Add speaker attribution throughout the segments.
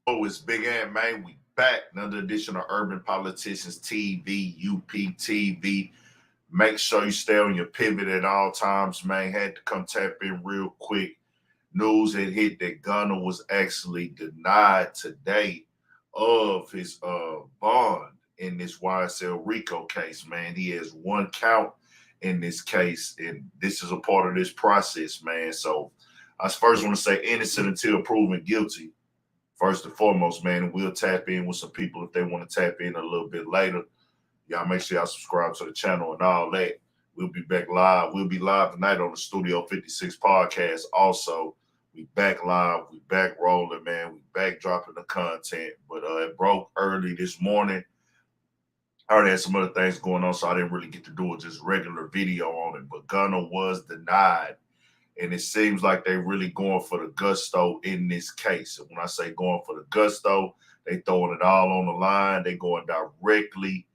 Speaker 1: Oh, it's Big Ant, man. We back. Another edition of Urban Politicians TV, UPTV. Make sure you stay on your pivot at all times, man. Had to come tap in real quick. News had hit that Gunna was actually denied today of his bond in this YSL Rico case, man. He has one count in this case, and this is a part of this process, man. So I first want to say innocent until proven guilty first and foremost, man. And we'll tap in with some people if they want to tap in a little bit later. Y'all make sure y'all subscribe to the channel and all that. We'll be back live. We'll be live tonight on the Studio 56 podcast. Also, we back live. We back rolling, man. We back dropping the content. But it broke early this morning. I already had some other things going on, so I didn't really get to do a just regular video on it. But Gunna was denied, and it seems like they're really going for the gusto in this case. And when I say going for the gusto, they throwing it all on the line. They going directly,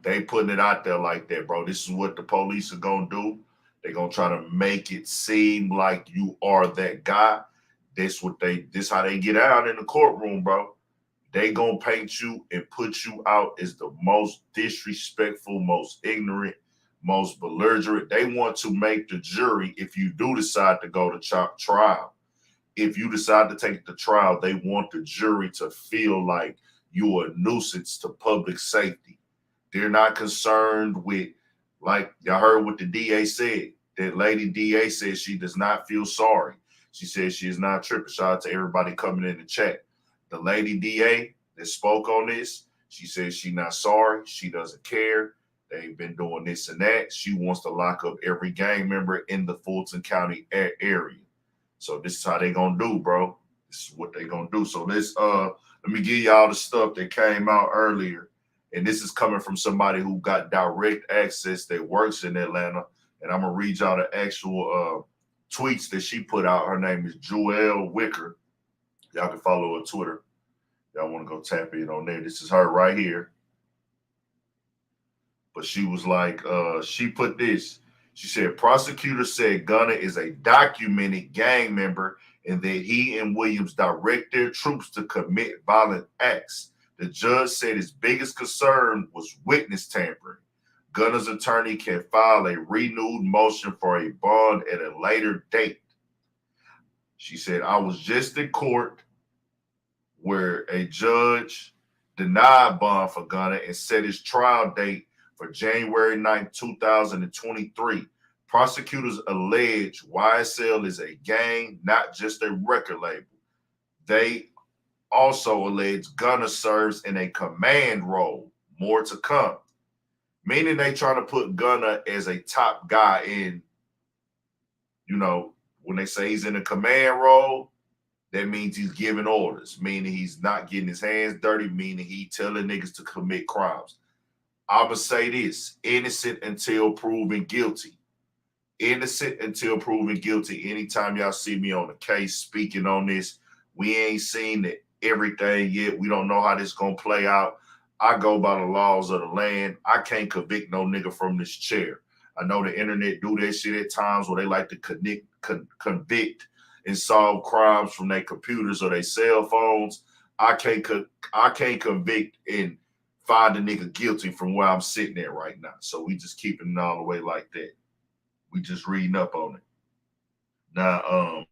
Speaker 1: they putting it out there like that, bro. This is what the police are gonna do. They're gonna try to make it seem like you are that guy. This how they get out in the courtroom, bro. They gonna paint you and put you out as the most disrespectful, most ignorant, most belligerent. They want to make the jury, if you do decide to go to trial, if you decide to take the trial, they want the jury to feel like you're a nuisance to public safety. They're not concerned with, like y'all heard what the DA said. That lady DA says she does not feel sorry. She says she is not tripping. Shout out to everybody coming in the chat. The lady DA that spoke on this, she says she's not sorry. She doesn't care. They've been doing this and that. She wants to lock up every gang member in the Fulton County area. So this is how they gonna do, bro. This is what they gonna do. So let me give y'all the stuff that came out earlier. And this is coming from somebody who got direct access that works in Atlanta. And I'm gonna read y'all the actual tweets that she put out. Her name is Joelle Wicker. Y'all can follow her on Twitter. Y'all want to go tap in on there. This is her right here. But she was like, she put this. She said, prosecutors said Gunna is a documented gang member and that he and Williams direct their troops to commit violent acts. The judge said his biggest concern was witness tampering. Gunna's attorney can file a renewed motion for a bond at a later date. She said, I was just in court where a judge denied bond for Gunna and set his trial date for January 9th, 2023. Prosecutors allege YSL is a gang, not just a record label. They also allege Gunna serves in a command role. More to come. Meaning they trying to put Gunna as a top guy in, when they say he's in a command role, that means he's giving orders, meaning he's not getting his hands dirty, meaning he telling niggas to commit crimes. I'm going to say this, innocent until proven guilty. Innocent until proven guilty. Anytime y'all see me on a case speaking on this, we ain't seen everything yet. We don't know how this going to play out. I go by the laws of the land. I can't convict no nigga from this chair. I know the internet do that shit at times where they like to convict and solve crimes from their computers or their cell phones. I can't convict and find a nigga guilty from where I'm sitting at right now. So we just keeping it all the way like that. We just reading up on it. Now,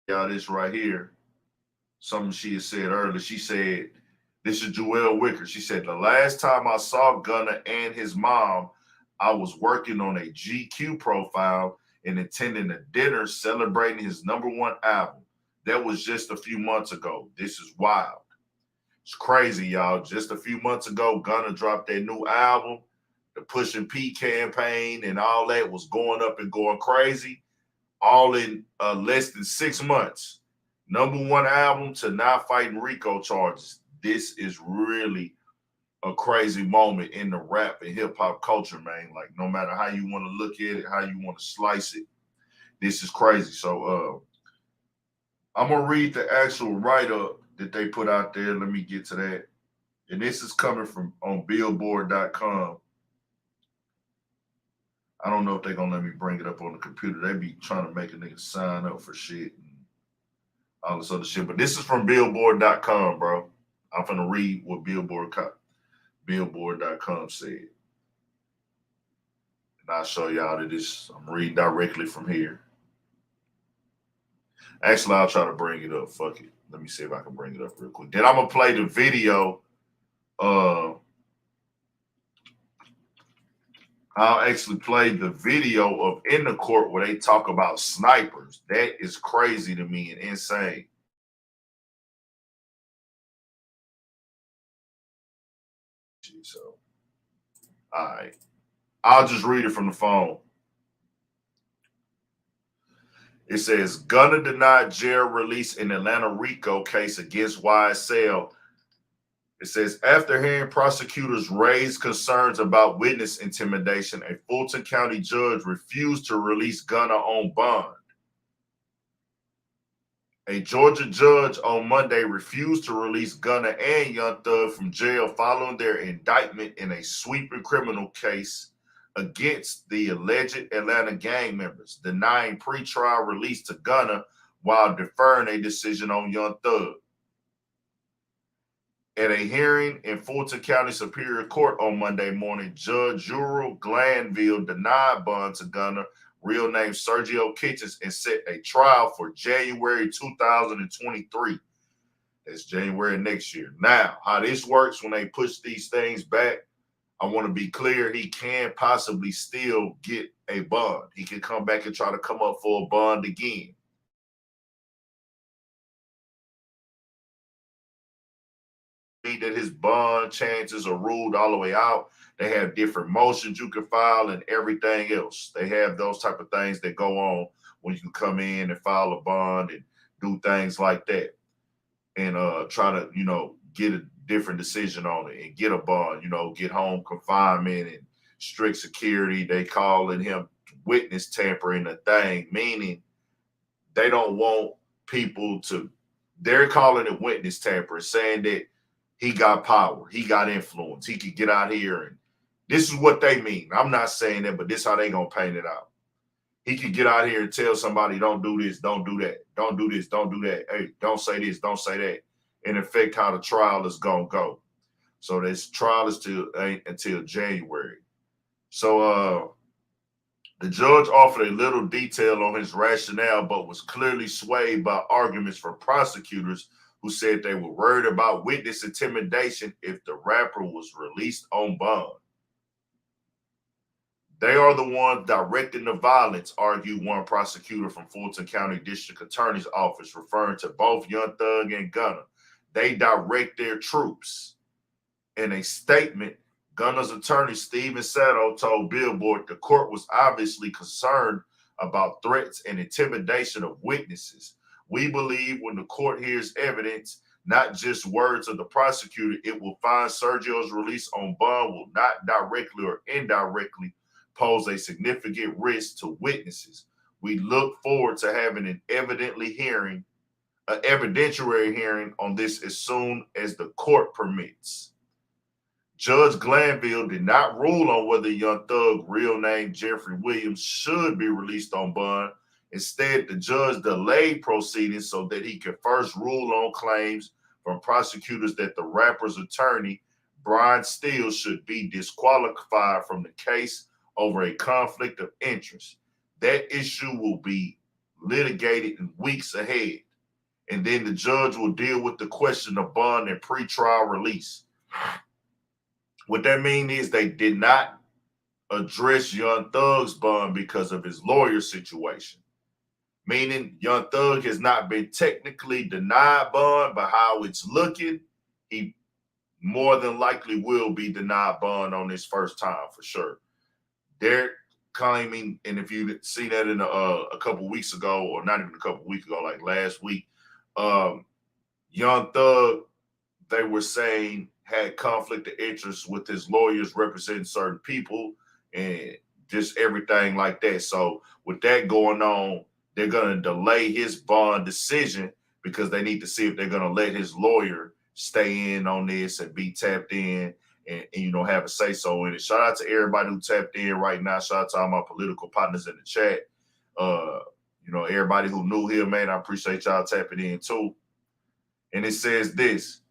Speaker 1: y'all, this right here, something she had said earlier. She said, this is Joelle Wicker. She said, the last time I saw Gunna and his mom, I was working on a GQ profile and attending a dinner celebrating his #1 album. That was just a few months ago. This is wild. It's crazy, y'all. Just a few months ago, Gunna dropped that new album. The Pushing P campaign and all that was going up and going crazy. All in less than 6 months. #1 album to now fighting Rico charges. This is really a crazy moment in the rap and hip hop culture, man. Like, no matter how you want to look at it, how you want to slice it, this is crazy. So I'm gonna read the actual write-up that they put out there. Let me get to that. And this is coming from on billboard.com. I don't know if they're gonna let me bring it up on the computer. They be trying to make a nigga sign up for shit and all this other shit. But this is from Billboard.com, bro. I'm finna read what Billboard.com said. And I'll show y'all that this. I'm reading directly from here. Actually, I'll try to bring it up. Fuck it. Let me see if I can bring it up real quick. Then I'm gonna play the video. I'll actually play the video of in the court where they talk about snipers. That is crazy to me and insane. So, all right. I'll just read it from the phone. It says, Gunna denied jail release in Atlanta Rico case against YSL. It says, after hearing prosecutors raise concerns about witness intimidation, a Fulton County judge refused to release Gunna on bond. A Georgia judge on Monday refused to release Gunna and Young Thug from jail following their indictment in a sweeping criminal case against the alleged Atlanta gang members, denying pretrial release to Gunna while deferring a decision on Young Thug. At a hearing in Fulton County Superior Court on Monday morning, Judge Ural Glanville denied bond to Gunna, real name Sergio Kitchens, and set a trial for January 2023. That's January next year. Now, how this works when they push these things back, I want to be clear, he can possibly still get a bond. He can come back and try to come up for a bond again. That his bond chances are ruled all the way out. They have different motions you can file and everything else. They have those type of things that go on when you can come in and file a bond and do things like that and try to, get a different decision on it and get a bond, get home confinement and strict security. They calling him witness tampering a thing, meaning they don't want people to, they're calling it witness tampering, saying that he got power, he got influence, he could get out here, and this is what they mean. I'm not saying that, but this is how they gonna paint it out. He could get out here and tell somebody, don't do this, don't do that, don't do this, don't do that. Hey, don't say this, don't say that. In effect, how the trial is gonna go. So this trial is until January. So the judge offered a little detail on his rationale, but was clearly swayed by arguments from prosecutors who said they were worried about witness intimidation if the rapper was released on bond. They are the ones directing the violence, argued one prosecutor from Fulton County District Attorney's Office, referring to both Young Thug and Gunna. They direct their troops. In a statement, Gunna's attorney, Steven Sato, told Billboard the court was obviously concerned about threats and intimidation of witnesses. We believe when the court hears evidence, not just words of the prosecutor, it will find Sergio's release on bond will not directly or indirectly pose a significant risk to witnesses. We look forward to having an evidentiary hearing on this as soon as the court permits. Judge Glanville did not rule on whether Young Thug, real name Jeffrey Williams, should be released on bond. Instead, the judge delayed proceedings so that he could first rule on claims from prosecutors that the rapper's attorney, Brian Steele, should be disqualified from the case over a conflict of interest. That issue will be litigated in weeks ahead, and then the judge will deal with the question of bond and pretrial release. What that means is they did not address Young Thug's bond because of his lawyer situation. Meaning Young Thug has not been technically denied bond, but how it's looking, he more than likely will be denied bond on his first time for sure. They're claiming, and if you see that in a couple weeks ago, or not even a couple weeks ago, like last week, Young Thug, they were saying had conflict of interest with his lawyers representing certain people and just everything like that. So with that going on, they're going to delay his bond decision because they need to see if they're going to let his lawyer stay in on this and be tapped in and you know, have a say so in it. Shout out to everybody who tapped in right now. Shout out to all my political partners in the chat. You know, everybody who new here, man, I appreciate y'all tapping in too. And it says this: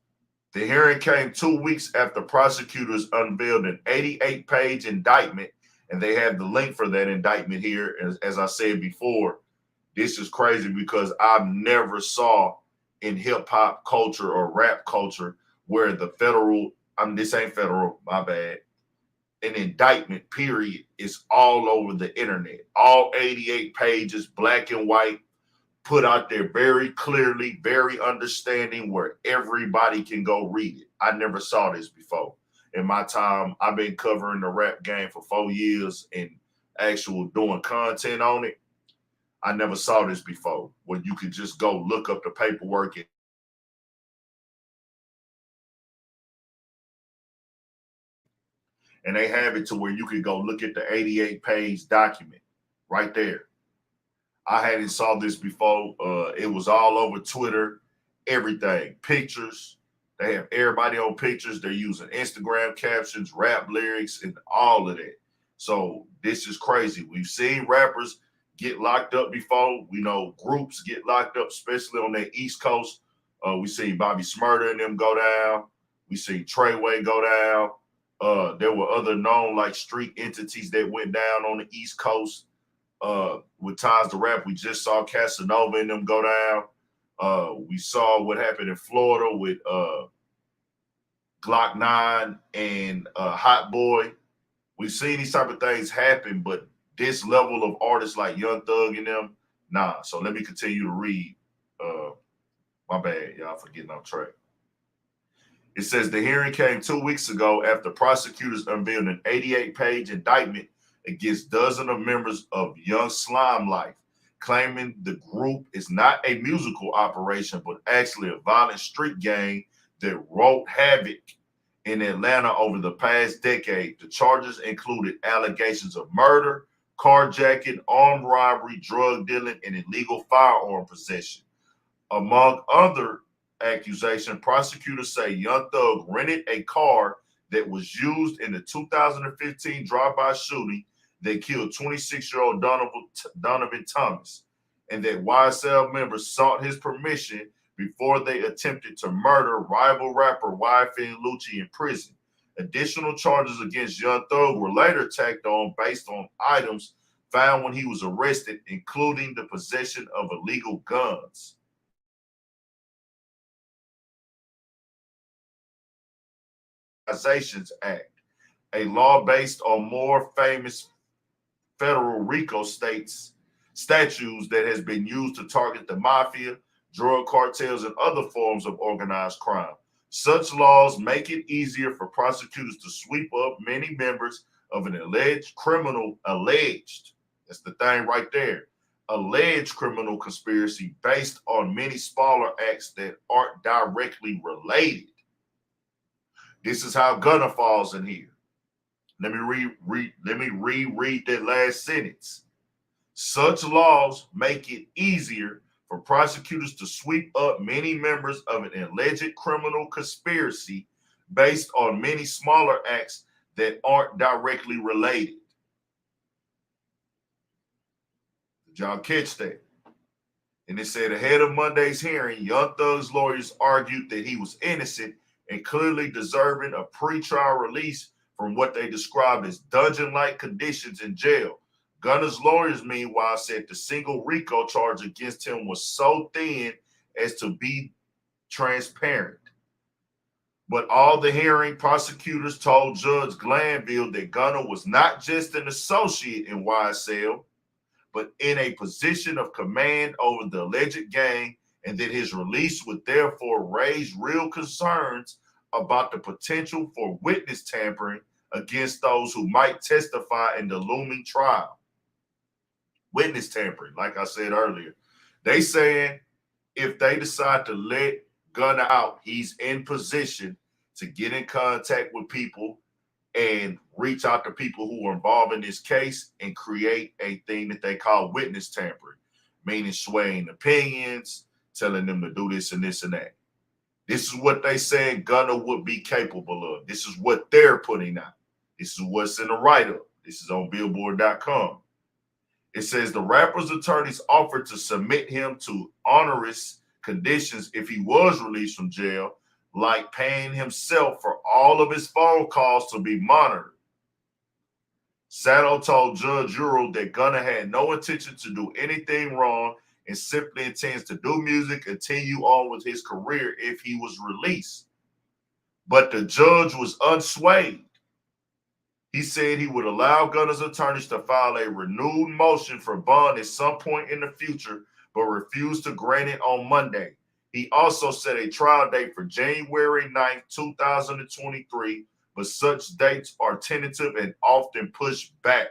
Speaker 1: the hearing came 2 weeks after prosecutors unveiled an 88-page indictment, and they have the link for that indictment here. As I said before, this is crazy because I've never saw in hip hop culture or rap culture where the federal, this ain't federal, my bad, an indictment period is all over the internet. All 88 pages, black and white, put out there very clearly, very understanding, where everybody can go read it. I never saw this before. In my time, I've been covering the rap game for 4 years and actual doing content on it. I never saw this before, where you could just go look up the paperwork and they have it to where you can go look at the 88-page document right there. I hadn't saw this before. It was all over Twitter, everything, pictures. They have everybody on pictures. They're using Instagram captions, rap lyrics, and all of that. So this is crazy. We've seen rappers get locked up before. We know groups get locked up, especially on the East Coast. We seen Bobby Smurda and them go down. We seen Treyway go down. There were other known like street entities that went down on the East Coast. With Times to Rap, we just saw Casanova and them go down. We saw what happened in Florida with Glock 9 and Hot Boy. We've seen these type of things happen, but this level of artists like Young Thug and them, nah. So let me continue to read. My bad, y'all, for getting off track. It says the hearing came 2 weeks ago after prosecutors unveiled an 88-page indictment against dozens of members of Young Slime Life, claiming the group is not a musical operation, but actually a violent street gang that wrought havoc in Atlanta over the past decade. The charges included allegations of murder, carjacking, armed robbery, drug dealing, and illegal firearm possession. Among other accusations, prosecutors say Young Thug rented a car that was used in the 2015 drive-by shooting that killed 26-year-old Donovan Thomas, and that YSL members sought his permission before they attempted to murder rival rapper YFN Lucci in prison. Additional charges against Young Thug were later tacked on based on items found when he was arrested, including the possession of illegal guns. Act, a law based on more famous federal RICO statutes that has been used to target the mafia, drug cartels, and other forms of organized crime. Such laws make it easier for prosecutors to sweep up many members of an alleged, that's the thing right there, alleged criminal conspiracy based on many smaller acts that aren't directly related. This is how Gunna falls in here. Let me reread that last sentence. Such laws make it easier for prosecutors to sweep up many members of an alleged criminal conspiracy based on many smaller acts that aren't directly related. Did y'all catch that? And it said ahead of Monday's hearing, Young Thug's lawyers argued that he was innocent and clearly deserving of pretrial release from what they described as dungeon-like conditions in jail. Gunna's lawyers, meanwhile, said the single RICO charge against him was so thin as to be transparent. But all the hearing, prosecutors told Judge Glanville that Gunna was not just an associate in YSL, but in a position of command over the alleged gang, and that his release would therefore raise real concerns about the potential for witness tampering against those who might testify in the looming trial. Witness tampering, like I said earlier. They saying if they decide to let Gunna out, he's in position to get in contact with people and reach out to people who are involved in this case and create a thing that they call witness tampering, meaning swaying opinions, telling them to do this and this and that. This is what they saying Gunna would be capable of. This is what they're putting out. This is what's in the write-up. This is on Billboard.com. It says the rapper's attorneys offered to submit him to onerous conditions if he was released from jail, like paying himself for all of his phone calls to be monitored. Sato told Judge Uriel that Gunna had no intention to do anything wrong and simply intends to do music, continue on with his career if he was released. But the judge was unswayed. He said he would allow Gunna's attorneys to file a renewed motion for bond at some point in the future, but refused to grant it on Monday. He also set a trial date for January 9th, 2023, but such dates are tentative and often pushed back.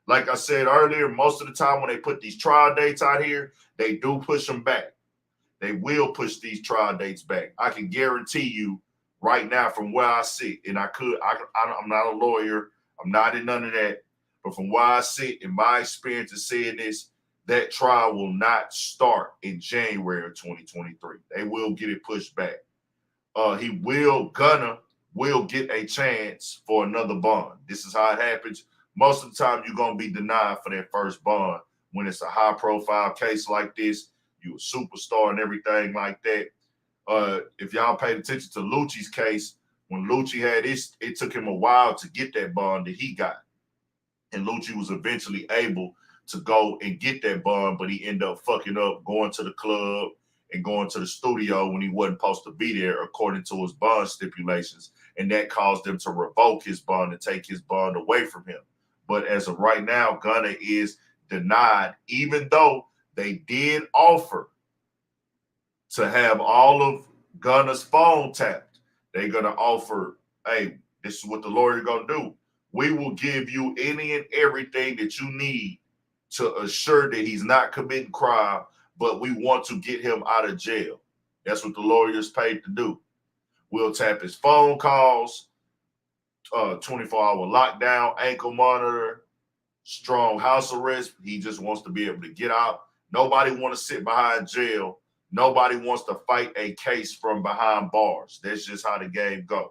Speaker 1: Like I said earlier, most of the time when they put these trial dates out here, they do push them back. They will push these trial dates back. I can guarantee you right now from where I sit, and I'm not a lawyer, I'm not in none of that, but from where I sit in my experience of seeing this, that trial will not start in January of 2023. They will get it pushed back. Gunna will get a chance for another bond. This is how it happens. Most of the time, you're going to be denied for that first bond when it's a high-profile case like this. You're a superstar and everything like that. If y'all paid attention to Lucci's case, when Lucci had this, it took him a while to get that bond that he got. And Lucci was eventually able to go and get that bond, but he ended up fucking up, going to the club and going to the studio when he wasn't supposed to be there according to his bond stipulations. And that caused them to revoke his bond and take his bond away from him. But as of right now, Gunna is denied, even though they did offer to have all of Gunna's phone tapped. They're going to offer, hey, this is what the lawyer going to do. We will give you any and everything that you need to assure that he's not committing crime, but we want to get him out of jail. That's what the lawyer's paid to do. We'll tap his phone calls, 24-hour lockdown, ankle monitor, strong house arrest. He just wants to be able to get out. Nobody want to sit behind jail. Nobody wants to fight a case from behind bars. That's just how the game goes.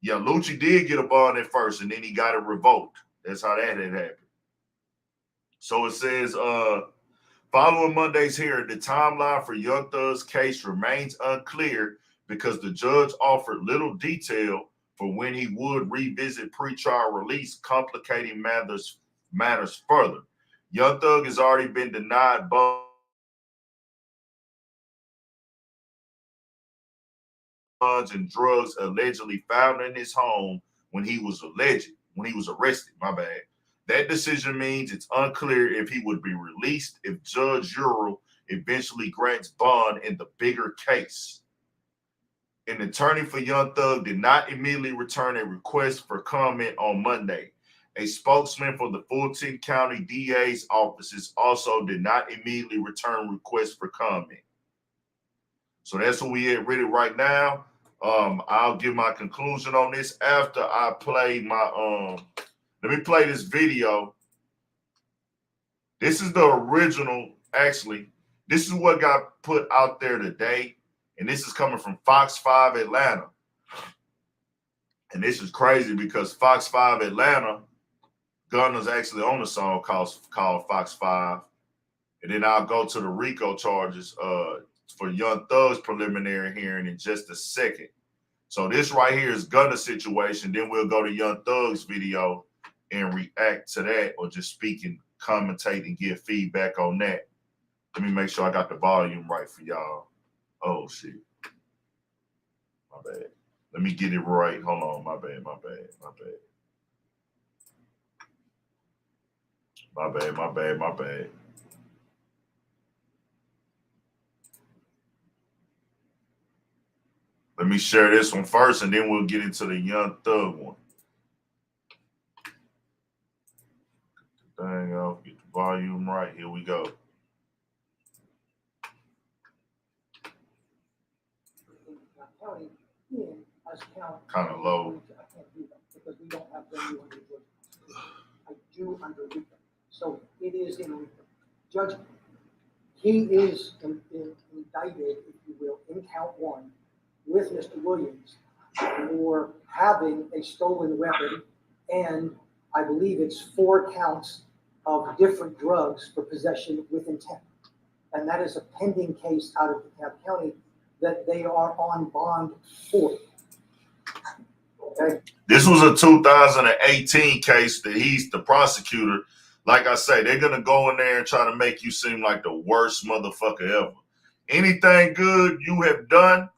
Speaker 1: Yeah, Lucci did get a bond at first, and then he got it revoked. That's how that had happened. So it says, following Monday's hearing, the timeline for Young Thug's case remains unclear because the judge offered little detail for when he would revisit pretrial release, complicating matters further. Young Thug has already been denied bonds and drugs allegedly found in his home when he was arrested. My bad. That decision means it's unclear if he would be released if Judge Uriel eventually grants bond in the bigger case. An attorney for Young Thug did not immediately return a request for comment on Monday. A spokesman for the Fulton County DA's offices also did not immediately return requests for comment. So that's what we at ready right now. I'll give my conclusion on this after I play my let me play this video. This is the original, actually. This is what got put out there today, and this is coming from Fox 5 Atlanta. And this is crazy because Fox 5 Atlanta, Gunna's actually on a song called Fox 5. And then I'll go to the Rico charges for Young Thug's preliminary hearing in just a second. So this right here is Gunna's situation. Then we'll go to Young Thug's video and react to that, or just speak and commentate and give feedback on that. Let me make sure I got the volume right for y'all. Oh, shit. My bad. Let me get it right. Hold on. My bad. Let me share this one first, and then we'll get into the Young Thug one. Dang, I'll get the volume right. Here we go. Kind of low.
Speaker 2: I can't do that because we don't have venue under Georgia. I do under Rico. So it is in Rico. Judge, He is indicted, if you will, in count one with Mr. Williams for having a stolen weapon, and I believe it's 4 counts of different drugs for possession with intent. And that is a pending case out of DeKalb County that they are on bond for. Okay.
Speaker 1: This was a 2018 case that he's the prosecutor. Like I say, they're going to go in there and try to make you seem like the worst motherfucker ever. Anything good you have done,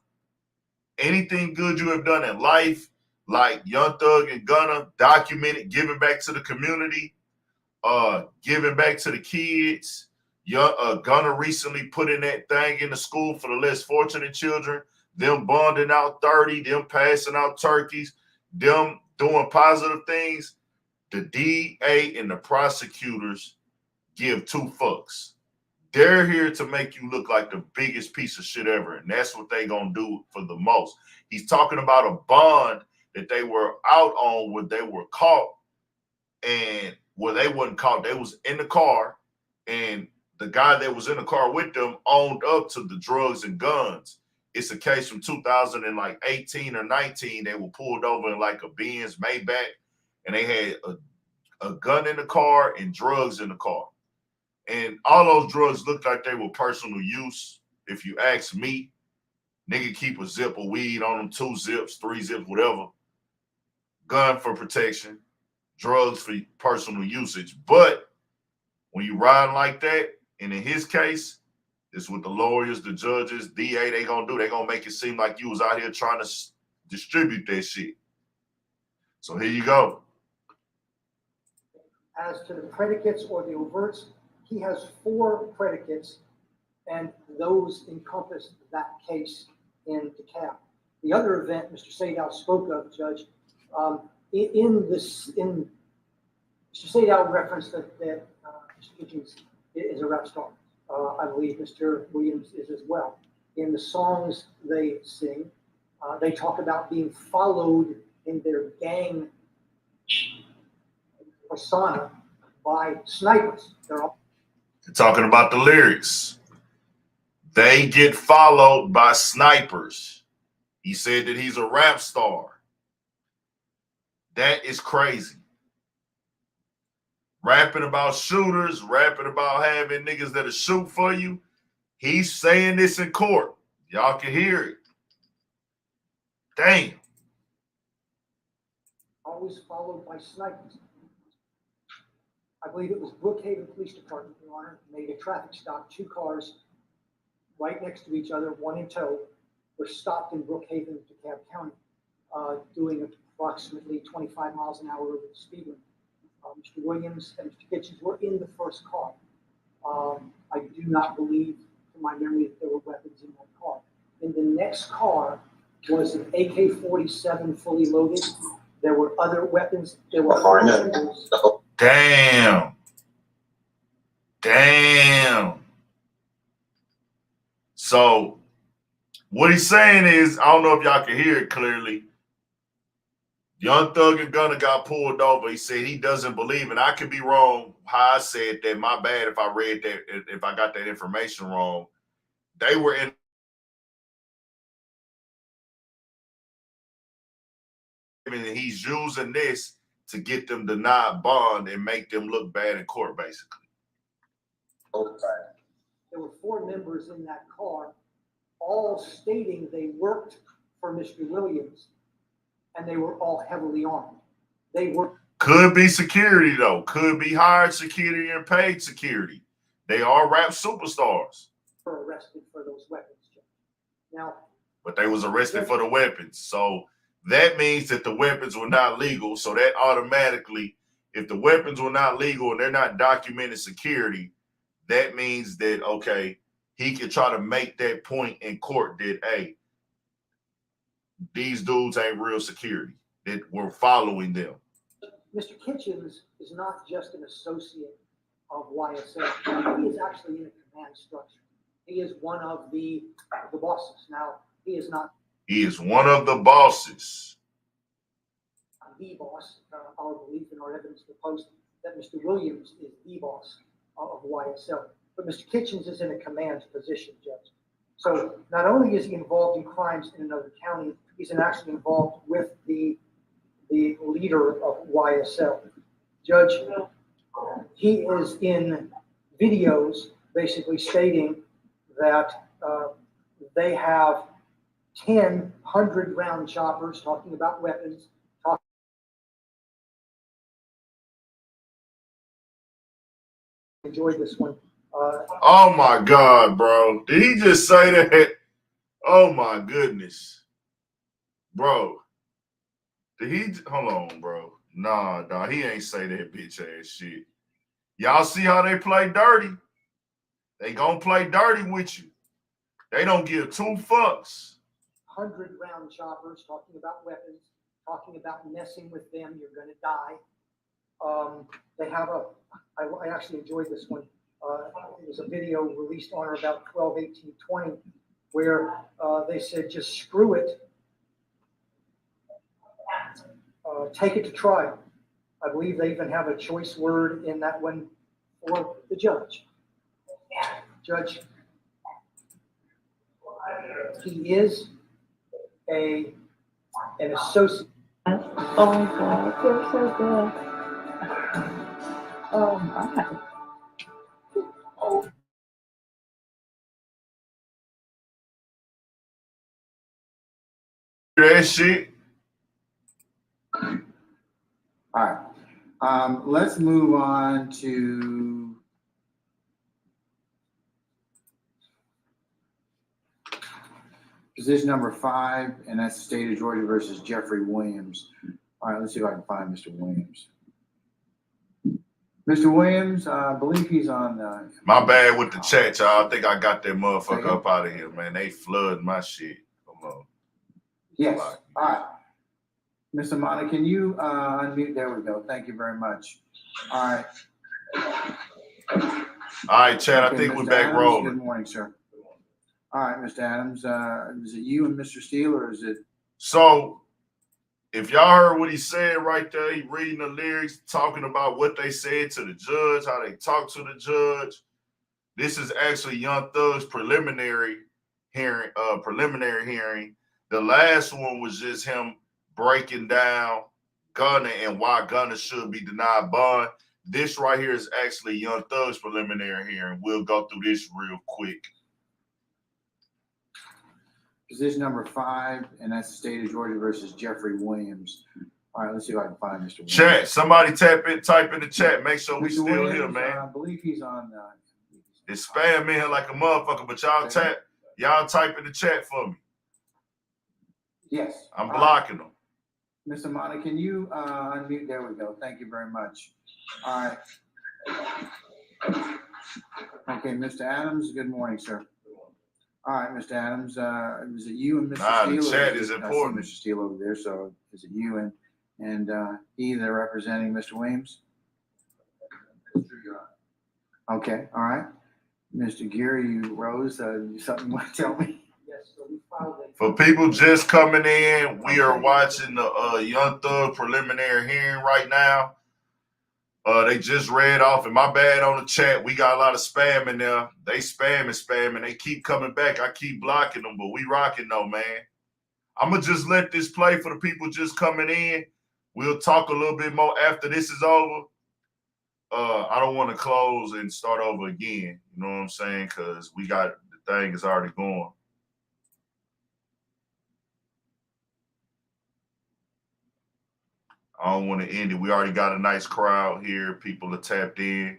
Speaker 1: anything good you have done in life, like Young Thug and Gunna, documented, giving back to the community, giving back to the kids. Gunna recently put in that thing in the school for the less fortunate children, them bonding out 30, them passing out turkeys, them doing positive things. The DA and the prosecutors give 2 fucks. They're here to make you look like the biggest piece of shit ever, and that's what they gonna do for the most. He's talking about a bond that they were out on when they were caught, and where they wasn't caught, they was in the car, and the guy that was in the car with them owned up to the drugs and guns. It's a case from 2018 or 19. They were pulled over in like a Benz Maybach, and they had a gun in the car and drugs in the car. And all those drugs looked like they were personal use. If you ask me, nigga keep a zip of weed on them, 2 zips, 3 zips, whatever. Gun for protection, drugs for personal usage. But when you ride like that, and in his case, it's what the lawyers, the judges, DA, they gonna do. They gonna make it seem like you was out here trying to distribute that shit. So here you go.
Speaker 2: As to the predicates or the overts, he has 4 predicates, and those encompass that case in DeKalb. The other event Mr. Sadow spoke of, Judge, Mr. Sadow referenced that Mr. Kitchens is a rap star. I believe Mr. Williams is as well. In the songs they sing, they talk about being followed in their gang persona by snipers. They're
Speaker 1: talking about the lyrics. They get followed by snipers. He said that he's a rap star. That is crazy. Rapping about shooters, rapping about having niggas that'll shoot for you. He's saying this in court. Y'all can hear it. Damn.
Speaker 2: Always followed by snipers. I believe it was Brookhaven Police Department, Your Honor, made a traffic stop. 2 cars right next to each other, one in tow, were stopped in Brookhaven, DeKalb County, doing approximately 25 miles an hour over the speed limit. Mr. Williams and Mr. Kitchens were in the first car. I do not believe, to my memory, that there were weapons in that car. In the next car was an AK-47 fully loaded. There were other weapons. There were four members.
Speaker 1: Damn. So what he's saying is, I don't know if y'all can hear it clearly. Young Thug and Gunna got pulled over. He said he doesn't believe, and I could be wrong how I said that. My bad if I read that, if I got that information wrong. They were in. And he's using this to get them denied bond and make them look bad in court, basically.
Speaker 2: Okay. There were 4 members in that car, all stating they worked for Mr. Williams, and they were all heavily armed. They were.
Speaker 1: Could be security, though. Could be hired security and paid security. They are rap superstars.
Speaker 2: Were arrested for those weapons. Now,
Speaker 1: but they was arrested for the weapons. So that means that the weapons were not legal. So that automatically, if the weapons were not legal and they're not documented security, that means that, okay, he could try to make that point in court that, hey, these dudes ain't real security, that we're following them.
Speaker 2: Mr. Kitchens is not just an associate of YSL. He is actually in a command structure. He is one of the bosses. Now, he is not.
Speaker 1: He is one of the bosses.
Speaker 2: The boss. Our belief and our evidence proposed that Mr. Williams is the boss of YSL. but Mr. Kitchens is in a command position, Judge. So not only is he involved in crimes in another county, he's actually involved with the leader of YSL. Judge, he is in videos basically stating that they have 10 100-round choppers, talking about weapons. Enjoyed this one.
Speaker 1: Oh my God, bro. Did he just say that? Oh my goodness. Bro. Did he? Hold on, bro. Nah, he ain't say that bitch ass shit. Y'all see how they play dirty? They gonna play dirty with you. They don't give 2 fucks.
Speaker 2: 100-round choppers, talking about weapons, talking about messing with them, you're gonna die. They have I actually enjoyed this one. It was a video released on or about 12/18/20 where they said, just screw it. Take it to trial. I believe they even have a choice word in that one for the judge. Judge, he is an associate.
Speaker 3: Oh God, you're so good. Oh my. Oh.
Speaker 1: That shit.
Speaker 4: All right. Let's move on to position number 5, and that's the state of Georgia versus Jeffrey Williams. All right, let's see if I can find Mr. Williams. Mr. Williams, I believe he's on.
Speaker 1: My bad with the chat, y'all. I think I got that motherfucker up out of here, man. They flood my shit. Come on.
Speaker 4: Yes. All right. Mr. Amana, can you unmute? There we go. Thank you very much. All right.
Speaker 1: All right, Chad.
Speaker 4: Okay,
Speaker 1: I think
Speaker 4: Mr.
Speaker 1: we're back
Speaker 4: Adams,
Speaker 1: rolling.
Speaker 4: Good morning, sir. All right, Mr. Adams. Is it you and Mr. Steele, or is it?
Speaker 1: So, if y'all heard what he said right there, he reading the lyrics, talking about what they said to the judge, how they talked to the judge. This is actually Young Thug's preliminary hearing. The last one was just him breaking down Gunna and why Gunna should be denied bond. This right here is actually Young Thug's preliminary hearing. We'll go through this real quick.
Speaker 4: Position number 5, and that's the state of Georgia versus Jeffrey Williams. All right, let's see if I can find Mr. Williams.
Speaker 1: Chat. Somebody type in the chat. Make sure we
Speaker 4: Mr.
Speaker 1: still
Speaker 4: Williams,
Speaker 1: here, man.
Speaker 4: I believe he's on.
Speaker 1: It's spam in here like a motherfucker, but y'all type in the chat for me.
Speaker 4: Yes.
Speaker 1: I'm blocking them.
Speaker 4: Mr. Amana, can you unmute? There we go. Thank you very much. All right. Okay, Mr. Adams, good morning, sir. All right, Mr. Adams, is it you and Mr. Steele?
Speaker 1: The chat is important.
Speaker 4: I see Mr. Steele over there, so is it you and he that representing Mr. Williams? Okay, all right. Mr. Geary, you rose. Something you want to tell me?
Speaker 2: Yes, so we filed it.
Speaker 1: For people just coming in, we are watching the Young Thug preliminary hearing right now. They just read off, and my bad on the chat. We got a lot of spam in there. They spamming. They keep coming back. I keep blocking them, but we rocking though, man. I'm going to just let this play for the people just coming in. We'll talk a little bit more after this is over. I don't want to close and start over again. You know what I'm saying? Because we got the thing is already going. I don't want to end it. We already got a nice crowd here. People are tapped in.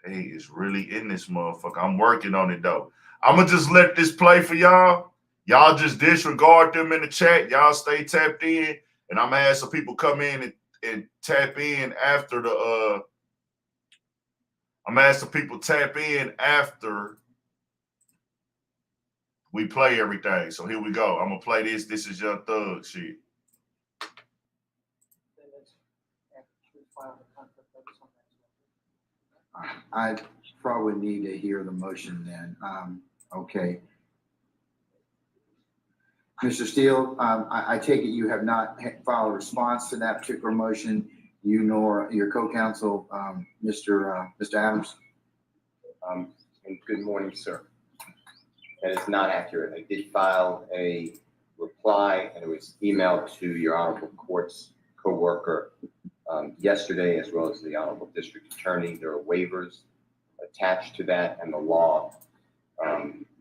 Speaker 1: Hey, it's really in this motherfucker. I'm working on it, though. I'm going to just let this play for y'all. Y'all just disregard them in the chat. Y'all stay tapped in. And I'm going to have some people come in and tap in after the I'm going to ask some people tap in after we play everything. So here we go. I'm going to play this. This is Young Thug shit.
Speaker 4: I probably need to hear the motion then. Okay. Mr. Steele, I take it you have not filed a response to that particular motion, you nor your co-counsel, Mr. Adams?
Speaker 5: And good morning, sir. That is not accurate. I did file a reply, and it was emailed to your Honorable Court's co-worker yesterday, as well as the Honorable District Attorney. There are waivers attached to that, and the law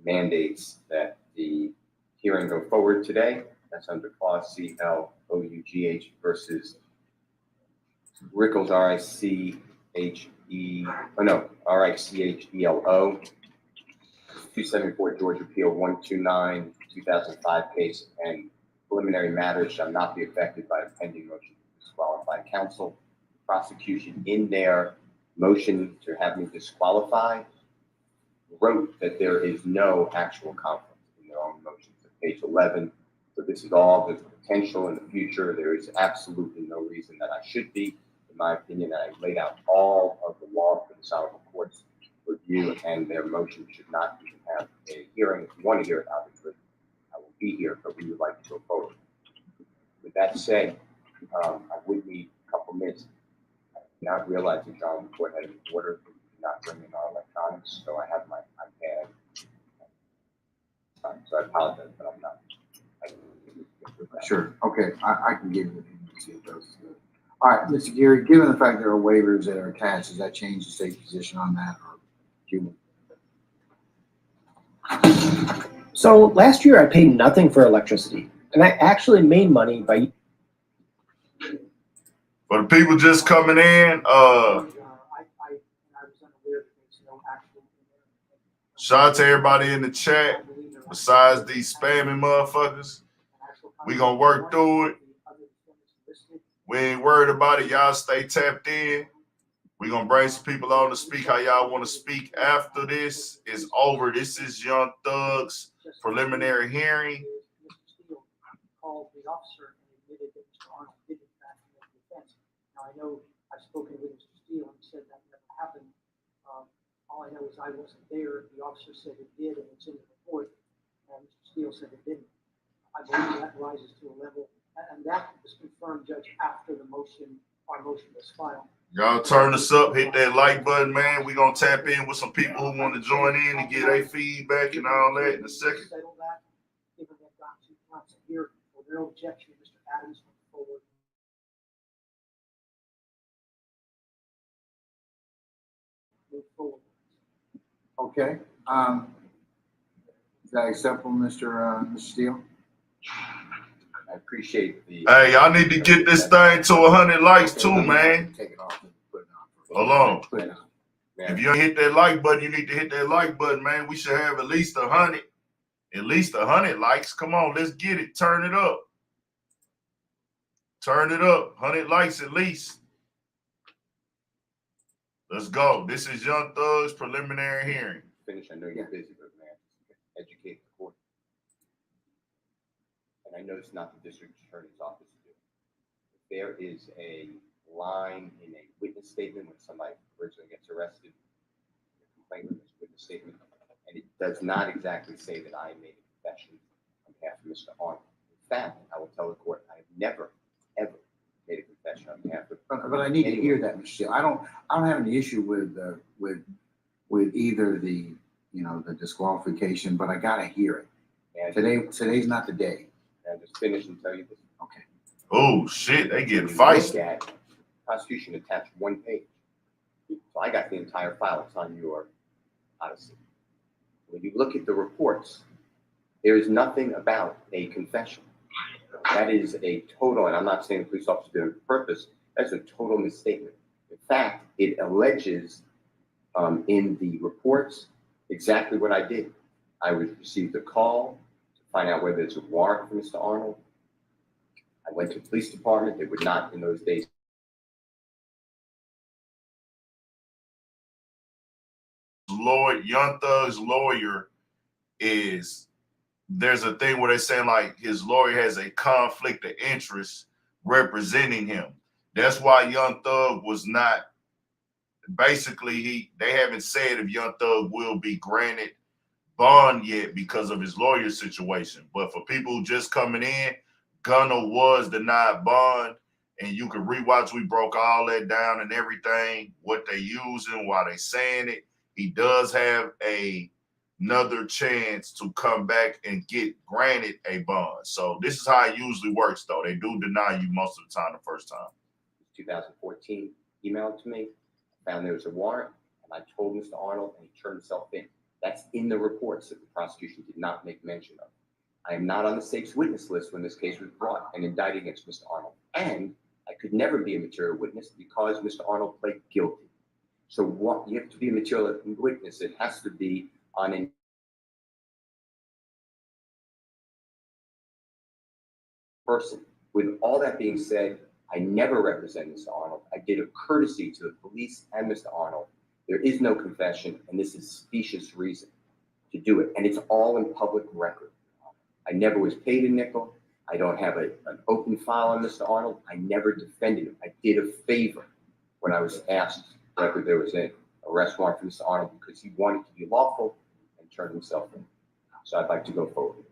Speaker 5: mandates that the hearing go forward today. That's under clause CLOUGH versus Rickles, RICHELO, 274 Georgia Appeal 129, 2005 case, and preliminary matters shall not be affected by a pending motion to disqualify counsel. Prosecution, in their motion to have me disqualified, wrote that there is no actual conflict in their own motion to page 11. So this is all the potential in the future. There is absolutely no reason that I should be. In my opinion, I laid out all of the law for this Honorable Court's review, and their motion should not even have a hearing. If you want to hear it, obviously, I will be here, but we would like to go forward. With that said, I would need a couple minutes. I did not realize the Honorable Court had an order to not bring in our electronics, so I have my iPad. So I apologize, but I'm not.
Speaker 4: Sure. Okay. I can give you the see if those is good. All right, Mr. Geary, given the fact there are waivers that are attached, does that change the state's position on that? Or do you?
Speaker 6: So last year I paid nothing for electricity, and I actually made money by.
Speaker 1: For the people just coming in,
Speaker 2: I was unaware that there's no actual.
Speaker 1: shout out to everybody in the chat. Besides these spamming motherfuckers, we gonna work through it. We ain't worried about it. Y'all stay tapped in. We gonna bring some people on to speak how y'all want to speak after this is over. This is Young Thug's preliminary hearing.
Speaker 2: Mr. Steele called the officer and admitted that Mr. Arnold did in fact commit the offense. Now I know I've spoken with Mr. Steele and he said that never happened. All I know is I wasn't there. The officer said it did, and it's in the report. And Mr. Steele said it didn't. I believe that rises to a level, and that was confirmed, Judge, after the motion, our motion was filed.
Speaker 1: Y'all turn us up, hit that like button, man. We gonna tap in with some people who want to join in and get their feedback and all that in a second.
Speaker 2: Settle that, given they've got 2 counts here, for their objection, Mr. Adams went forward. Move forward.
Speaker 4: Okay. Is that acceptable, Mr. Steele?
Speaker 5: I appreciate the.
Speaker 1: Hey, y'all need to get this thing to 100 likes too, man.
Speaker 4: Take it off and put it on.
Speaker 1: Hold on.
Speaker 4: Put it on.
Speaker 1: If you don't hit that like button, you need to hit that like button, man. We should have at least 100. At least 100 likes. Come on, let's get it. Turn it up. Turn it up. 100 likes at least. Let's go. This is Young Thug's preliminary hearing.
Speaker 5: Finish. I know you're busy, but man, educate the court. And I know it's not the district attorney's office to do. If there is a line in a witness statement when somebody originally gets arrested, the complainant makes a witness statement, and it does not exactly say that I made a confession on behalf of Mr. Arnold. In fact, I will tell the court I have never, ever made a confession on behalf of.
Speaker 4: But I need to hear that, Mr. Steele. I don't have any issue with either the the disqualification, but I gotta hear it.
Speaker 5: And
Speaker 4: Today's not the day.
Speaker 5: I'll just finish and tell you this.
Speaker 4: Okay.
Speaker 1: Oh shit, they getting
Speaker 5: When you
Speaker 1: feisty.
Speaker 5: look at prosecution attached 1 page. So I got the entire file. It's on your Odyssey. When you look at the reports, there is nothing about a confession. That is a total, and I'm not saying the police officer did it on purpose, that's a total misstatement. In fact, it alleges in the reports exactly what I did. I received a call to find out whether it's a warrant for Mr. Arnold. I went to the police department. They would not, in those days,
Speaker 1: Young Thug's lawyer is, there's a thing where they're saying like his lawyer has a conflict of interest representing him. That's why Young Thug was not, basically they haven't said if Young Thug will be granted bond yet because of his lawyer situation. But for people just coming in, Gunna was denied bond, and you can rewatch. We broke all that down and everything, what they using, why they saying it. he does have another chance to come back and get granted a bond. So this is how it usually works, though. They do deny you most of the time the first time.
Speaker 5: 2014, emailed to me, found there was a warrant, and I told Mr. Arnold, and he turned himself in. That's in the reports that the prosecution did not make mention of. I am not on the state's witness list when this case was brought and indicted against Mr. Arnold. And I could never be a material witness because Mr. Arnold pled guilty. So what you have to be a material witness, it has to be on a person. With all that being said, I never represented Mr. Arnold. I did a courtesy to the police and Mr. Arnold. There is no confession, and this is specious reason to do it. And it's all in public record. I never was paid a nickel. I don't have an open file on Mr. Arnold. I never defended him. I did a favor when I was asked whether there was an arrest warrant for Mr. Arnold because he wanted to be lawful and turned himself in. So I'd like to go forward.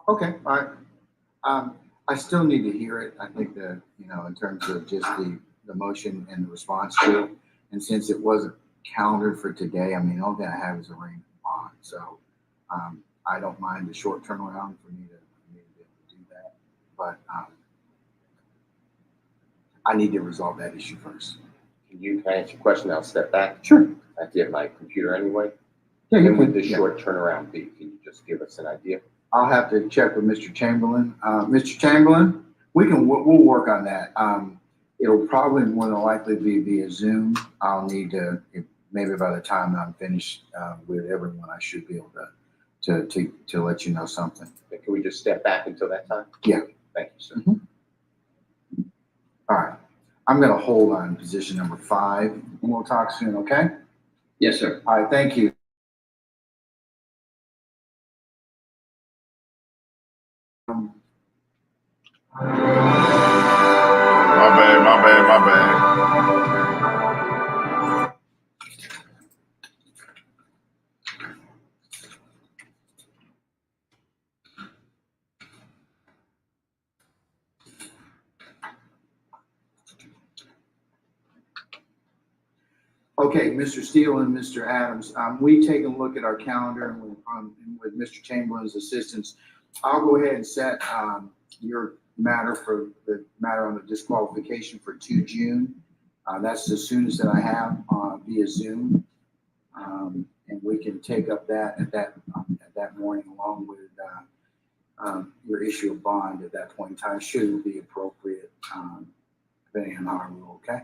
Speaker 4: Okay, all right. I still need to hear it. I think that, you know, in terms of just the motion and the response to it. And since it wasn't calendared for today, I mean, the only thing I have is a ring on. So I don't mind the short turnaround for me to be able to do that. But I need to resolve that issue first.
Speaker 5: Can I answer your question? I'll step back.
Speaker 4: Sure.
Speaker 5: I have to get my computer anyway.
Speaker 4: Yeah,
Speaker 5: When
Speaker 4: you
Speaker 5: would
Speaker 4: can,
Speaker 5: the
Speaker 4: yeah.
Speaker 5: short turnaround be? Can you just give us an idea?
Speaker 4: I'll have to check with Mr. Chamberlain. Mr. Chamberlain, we'll work on that. It'll probably more than likely be via Zoom. I'll need to, maybe by the time I'm finished with everyone, I should be able to let you know something.
Speaker 5: Can we just step back until that time?
Speaker 4: Yeah.
Speaker 5: Thank you, sir.
Speaker 4: Mm-hmm. All right. I'm going to hold on position number 5, and we'll talk soon, okay?
Speaker 5: Yes, sir.
Speaker 4: All right, thank you.
Speaker 1: My bad.
Speaker 4: Okay, Mr. Steele and Mr. Adams, we take a look at our calendar and with Mr. Chamberlain's assistance, I'll go ahead and set your matter for the matter on the disqualification for 2 June. That's the soonest that I have via Zoom. And we can take up that at that morning along with your issue of bond at that point in time, should it be appropriate, depending on our rule, okay?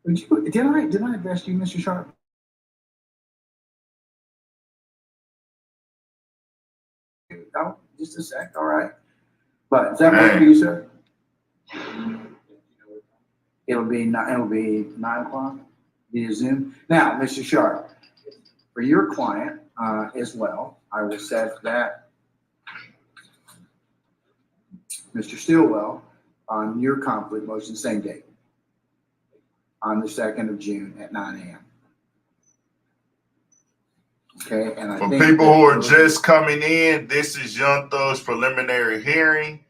Speaker 4: Did I address you, Mr. Sharp? Oh, just a sec. All right. But is that work for you, sir? It'll be 9 o'clock via Zoom. Now, Mr. Sharp, for your client as well, I will set that. Mr. Stillwell, on your conflict motion, same date. On the 2nd of June at 9 a.m. Okay, and I
Speaker 1: For
Speaker 4: think
Speaker 1: people who are just coming in, this is Young Thug's preliminary hearing.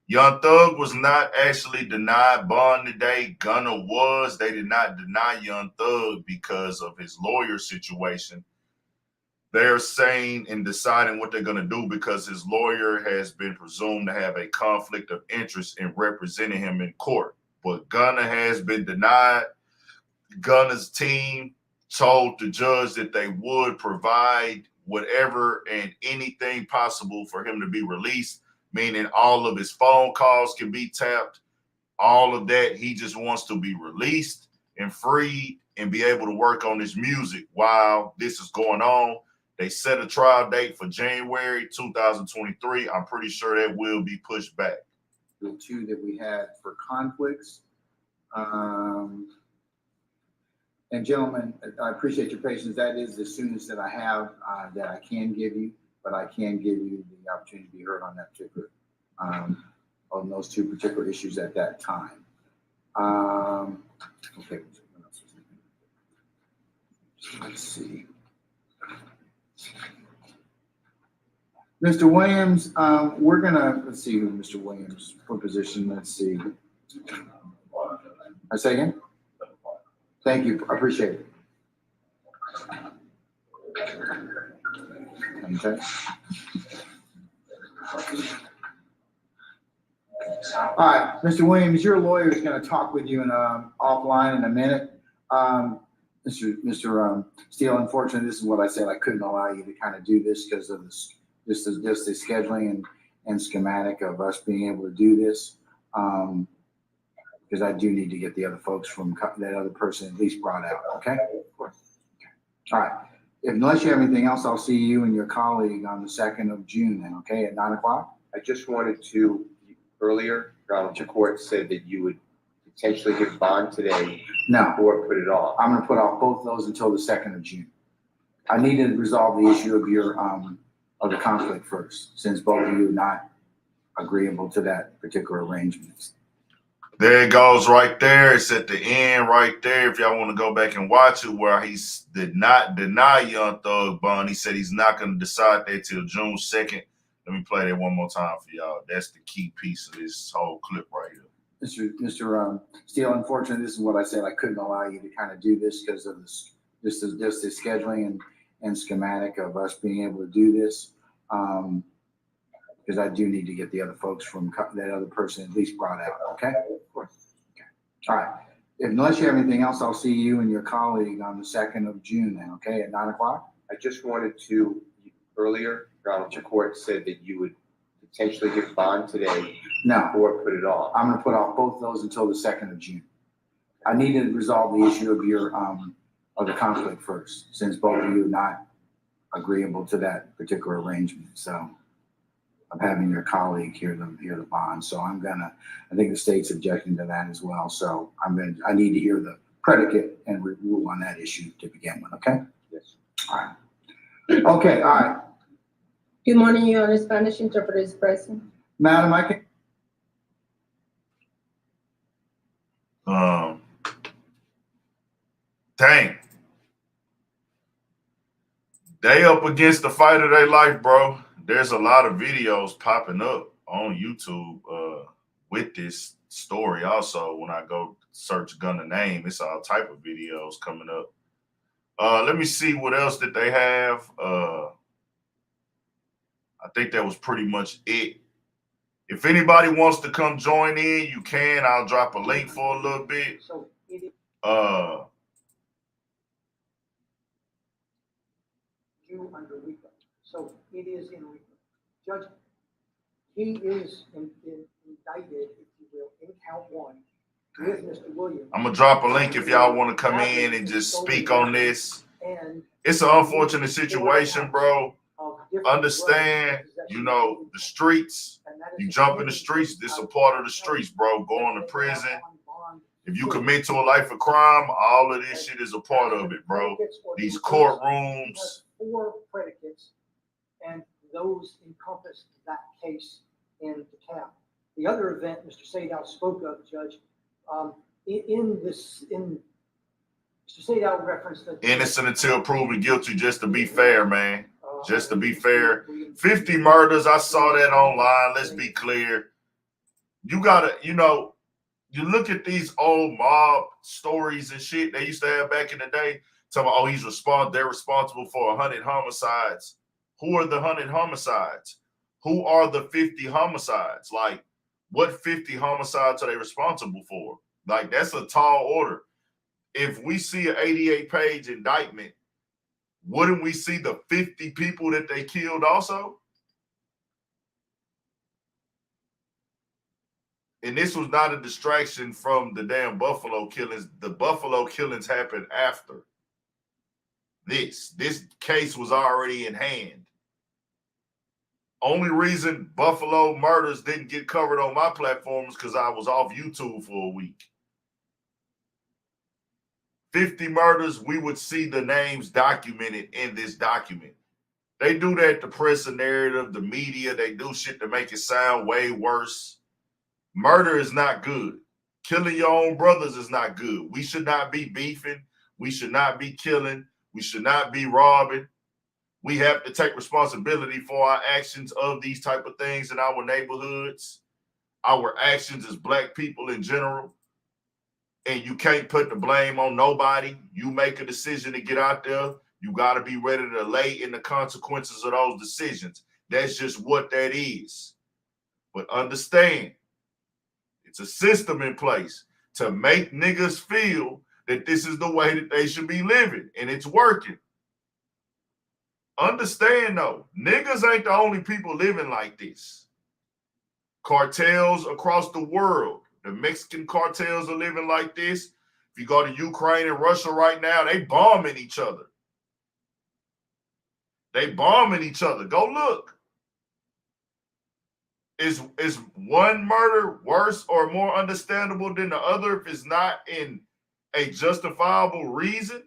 Speaker 1: Young Thug was not actually denied bond today. Gunna was. They did not deny Young Thug because of his lawyer situation. They're saying and deciding what they're going to do because his lawyer has been presumed to have a conflict of interest in representing him in court. But Gunna has been denied. Gunna's team told the judge that they would provide whatever and anything possible for him to be released, meaning all of his phone calls can be tapped, all of that. He just wants to be released and freed and be able to work on his music while this is going on. They set a trial date for January 2023. I'm pretty sure that will be pushed back.
Speaker 4: The 2 that we had for conflicts. And gentlemen, I appreciate your patience. That is the soonest that I have that I can give you, but I can give you the opportunity to be heard on that particular, on those 2 particular issues at that time. Okay, let's see. Mr. Williams, we're gonna, let's see who Mr. Williams for position. Let's see. I say again? Thank you. I appreciate it. Okay. All right, Mr. Williams, your lawyer is going to talk with you in offline in a minute. Mr. Steele, unfortunately, this is what I said. I couldn't allow you to kind of do this because of this, just the scheduling and schematic of us being able to do this. Because I do need to get the other folks from that other person at least brought out. Okay. Of course. Okay. All right. Unless you have anything else, I'll see you and your colleague on the 2nd of June then. Okay, at 9 o'clock.
Speaker 5: I just wanted to, earlier, the court said that you would potentially give bond today
Speaker 4: No,
Speaker 5: or put it off.
Speaker 4: I'm going to put off both those until the 2nd of June. I need to resolve the issue of your of the conflict first, since both of you are not agreeable to that particular arrangement.
Speaker 1: There it goes right there. It's at the end right there. If y'all want to go back and watch it, where he did not deny Young Thug bond. He said he's not going to decide that till June 2nd. Let me play that one more time for y'all. That's the key piece of this whole clip right here.
Speaker 4: Mr. Steele, unfortunately, this is what I said. I couldn't allow you to kind of do this because of this, just the scheduling and schematic of us being able to do this. Because I do need to get the other folks from that other person at least brought out. Okay. Of course. Okay. All right. Unless you have anything else, I'll see you and your colleague on the 2nd of June then. Okay, at 9 o'clock.
Speaker 5: I just wanted to, earlier, the court said that you would potentially give bond today
Speaker 4: No,
Speaker 5: or put it off.
Speaker 4: I'm going to put off both those until the 2nd of June. I need to resolve the issue of your of the conflict first, since both of you are not agreeable to that particular arrangement. So I'm having your colleague hear the bond. So I think the state's objecting to that as well. So I need to hear the predicate and rule on that issue to begin with. Okay.
Speaker 5: Yes.
Speaker 4: All right. Okay. All right.
Speaker 3: Good morning, Your Honor. Spanish interpreter is present.
Speaker 4: Madam, I can.
Speaker 1: Dang. They up against the fight of their life, bro. There's a lot of videos popping up on YouTube with this story. Also, when I go search Gunna name, it's all type of videos coming up. Let me see what else did they have. I think that was pretty much it. If anybody wants to come join in, you can. I'll drop a link for a little bit.
Speaker 2: So it is you under Rico. So it is in Rico. Judge, he is indicted, if you will, in count 1 with Mr. Williams.
Speaker 1: I'm gonna drop a link if y'all want to come in and just speak on this.
Speaker 2: And
Speaker 1: It's an unfortunate situation, bro. Understand, you know, the streets. You jump in the streets, this is a part of the streets, bro. Going to prison. If you commit to a life of crime, all of this shit is a part of it, bro. These courtrooms.
Speaker 2: 4 predicates, and those encompass that case in DeKalb. The other event Mr. Sadow spoke of, Judge, Mr. Sadow referenced that
Speaker 1: Innocent until proven guilty, just to be fair, man. Just to be fair. 50 murders, I saw that online. Let's be clear. You gotta, you know, you look at these old mob stories and shit they used to have back in the day. Talking about, they're responsible for 100 homicides. Who are the 100 homicides? Who are the 50 homicides? Like, what 50 homicides are they responsible for? Like, that's a tall order. If we see an 88-page indictment, wouldn't we see the 50 people that they killed also? And this was not a distraction from the damn Buffalo killings. The Buffalo killings happened after this. This case was already in hand. Only reason Buffalo murders didn't get covered on my platform is because I was off YouTube for a week. 50 murders, we would see the names documented in this document. They do that to press a narrative, the media, they do shit to make it sound way worse. Murder is not good. Killing your own brothers is not good. We should not be beefing. We should not be killing. We should not be robbing. We have to take responsibility for our actions of these type of things in our neighborhoods, our actions as Black people in general. and you can't put the blame on nobody. You make a decision to get out there. You got to be ready to lay in the consequences of those decisions. That's just what that is. But understand, it's a system in place to make niggas feel that this is the way that they should be living, and it's working. Understand though, niggas ain't the only people living like this. Cartels across the world, the Mexican cartels are living like this. If you go to Ukraine and Russia right now, they bombing each other. They bombing each other. Go look. Is one murder worse or more understandable than the other if it's not in a justifiable reason?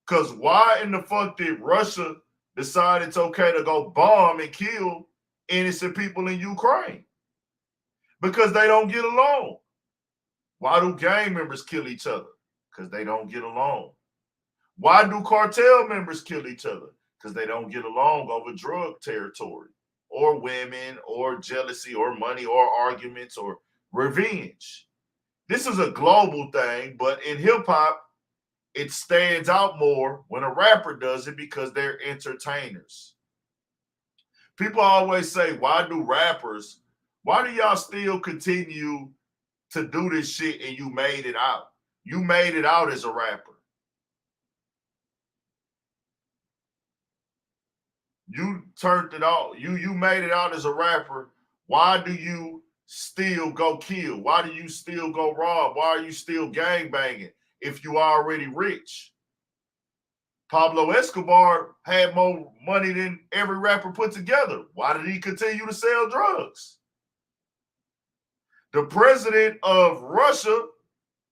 Speaker 1: Because why in the fuck did Russia decide it's okay to go bomb and kill innocent people in Ukraine? Because they don't get along. Why do gang members kill each other? Because they don't get along. Why do cartel members kill each other? Because they don't get along over drug territory or women or jealousy or money or arguments or revenge. This is a global thing, but in hip hop, it stands out more when a rapper does it because they're entertainers. People always say, why do y'all still continue to do this shit and you made it out? You made it out as a rapper. You turned it off. You made it out as a rapper. Why do you still go kill? Why do you still go rob? Why are you still gangbanging if you already rich? Pablo Escobar had more money than every rapper put together. Why did he continue to sell drugs? The president of Russia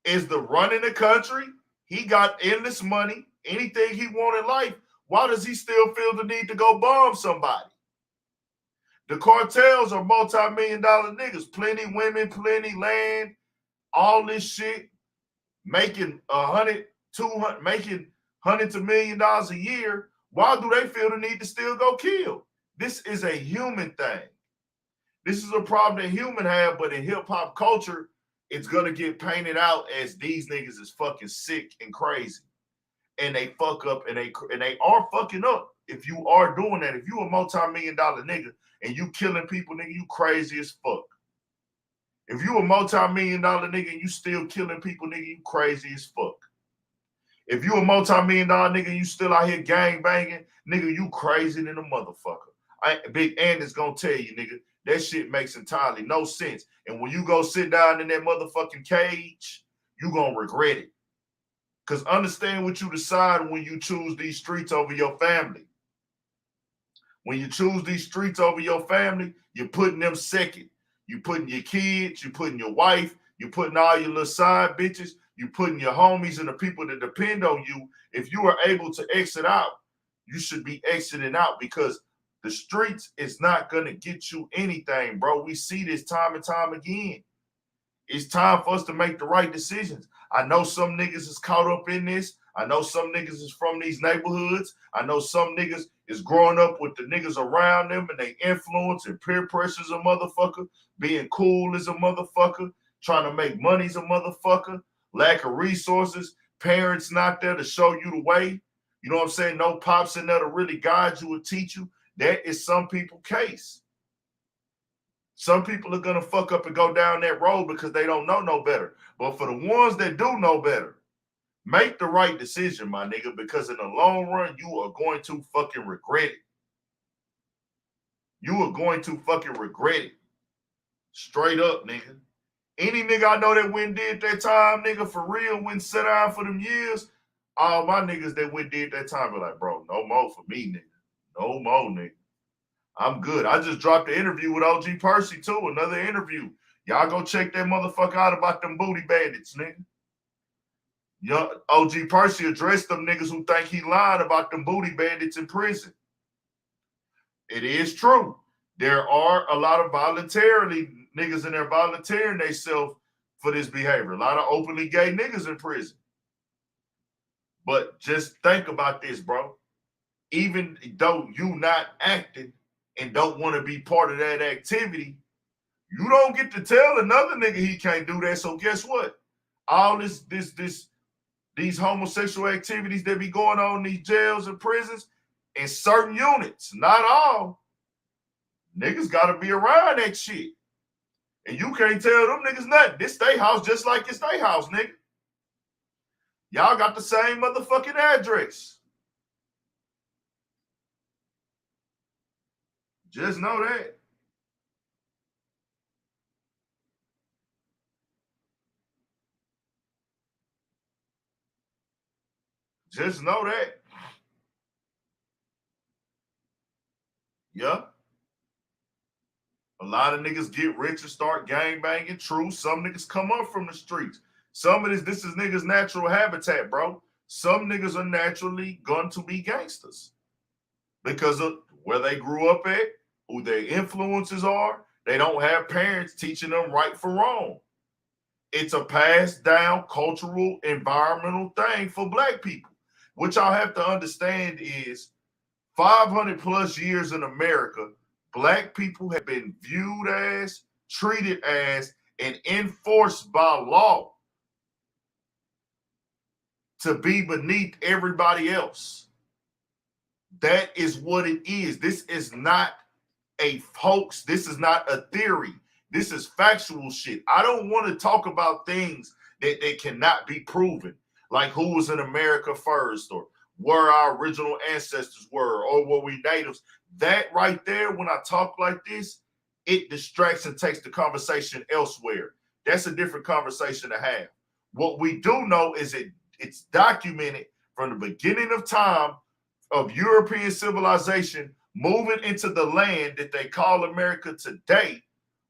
Speaker 1: is the running the country. He got endless money, anything he wanted in life. Why does he still feel the need to go bomb somebody? The cartels are multi-million-dollar niggas, plenty women, plenty land, all this shit, making 100, 200, making hundreds of $1 million a year. Why do they feel the need to still go kill? This is a human thing. This is a problem that humans have, but in hip hop culture, it's gonna get painted out as these niggas is fucking sick and crazy. And they fuck up and they are fucking up if you are doing that. If you a multi-million-dollar nigga and you killing people, nigga, you crazy as fuck. If you a multi-million-dollar nigga and you still killing people, nigga, you crazy as fuck. If you a multi-million-dollar nigga and you still out here gang banging, nigga, you crazy than a motherfucker. Big Ant is gonna tell you, nigga, that shit makes entirely no sense. And when you go sit down in that motherfucking cage, you gonna regret it. Because understand what you decide when you choose these streets over your family. When you choose these streets over your family, you're putting them second. You're putting your kids, you're putting your wife, you're putting all your little side bitches, you're putting your homies and the people that depend on you. If you are able to exit out, you should be exiting out because the streets is not going to get you anything, bro. We see this time and time again. It's time for us to make the right decisions. I know some niggas is caught up in this. I know some niggas is from these neighborhoods. I know some niggas is growing up with the niggas around them and they influence and peer pressure as a motherfucker, being cool as a motherfucker, trying to make money as a motherfucker, lack of resources, parents not there to show you the way. You know what I'm saying? No pops in there to really guide you or teach you. That is some people's case. Some people are going to fuck up and go down that road because they don't know no better. But for the ones that do know better, make the right decision, my nigga, because in the long run, you are going to fucking regret it. You are going to fucking regret it. Straight up, nigga. Any nigga I know that went did that time, nigga, for real, went sit down for them years, all my niggas that went did that time be like, bro, no more for me, nigga. No more, nigga. I'm good. I just dropped an interview with OG Percy, too. Another interview. Y'all go check that motherfucker out about them booty bandits, nigga. Young OG Percy addressed them niggas who think he lied about them booty bandits in prison. It is true. There are a lot of niggas in there volunteering themselves for this behavior. A lot of openly gay niggas in prison. But just think about this, bro. Even though you not acting and don't want to be part of that activity, you don't get to tell another nigga he can't do that. So guess what? all these homosexual activities that be going on in these jails and prisons in certain units, not all. Niggas gotta be around that shit. And you can't tell them niggas nothing. This they house just like it's they house, nigga. Y'all got the same motherfucking address. Just know that. Just know that. Yeah. A lot of niggas get rich and start gang banging. True. Some niggas come up from the streets. Some of this is niggas' natural habitat, bro. Some niggas are naturally going to be gangsters because of where they grew up at, who their influences are. They don't have parents teaching them right from wrong. It's a passed down cultural, environmental thing for black people. What y'all have to understand is 500 plus years in America, black people have been viewed as, treated as, and enforced by law to be beneath everybody else. That is what it is. This is not a hoax. This is not a theory. This is factual shit. I don't want to talk about things that they cannot be proven, like who was in America first, or where our original ancestors were, or were we natives. That right there, when I talk like this, it distracts and takes the conversation elsewhere. That's a different conversation to have. What we do know is it's documented from the beginning of time of European civilization moving into the land that they call America today.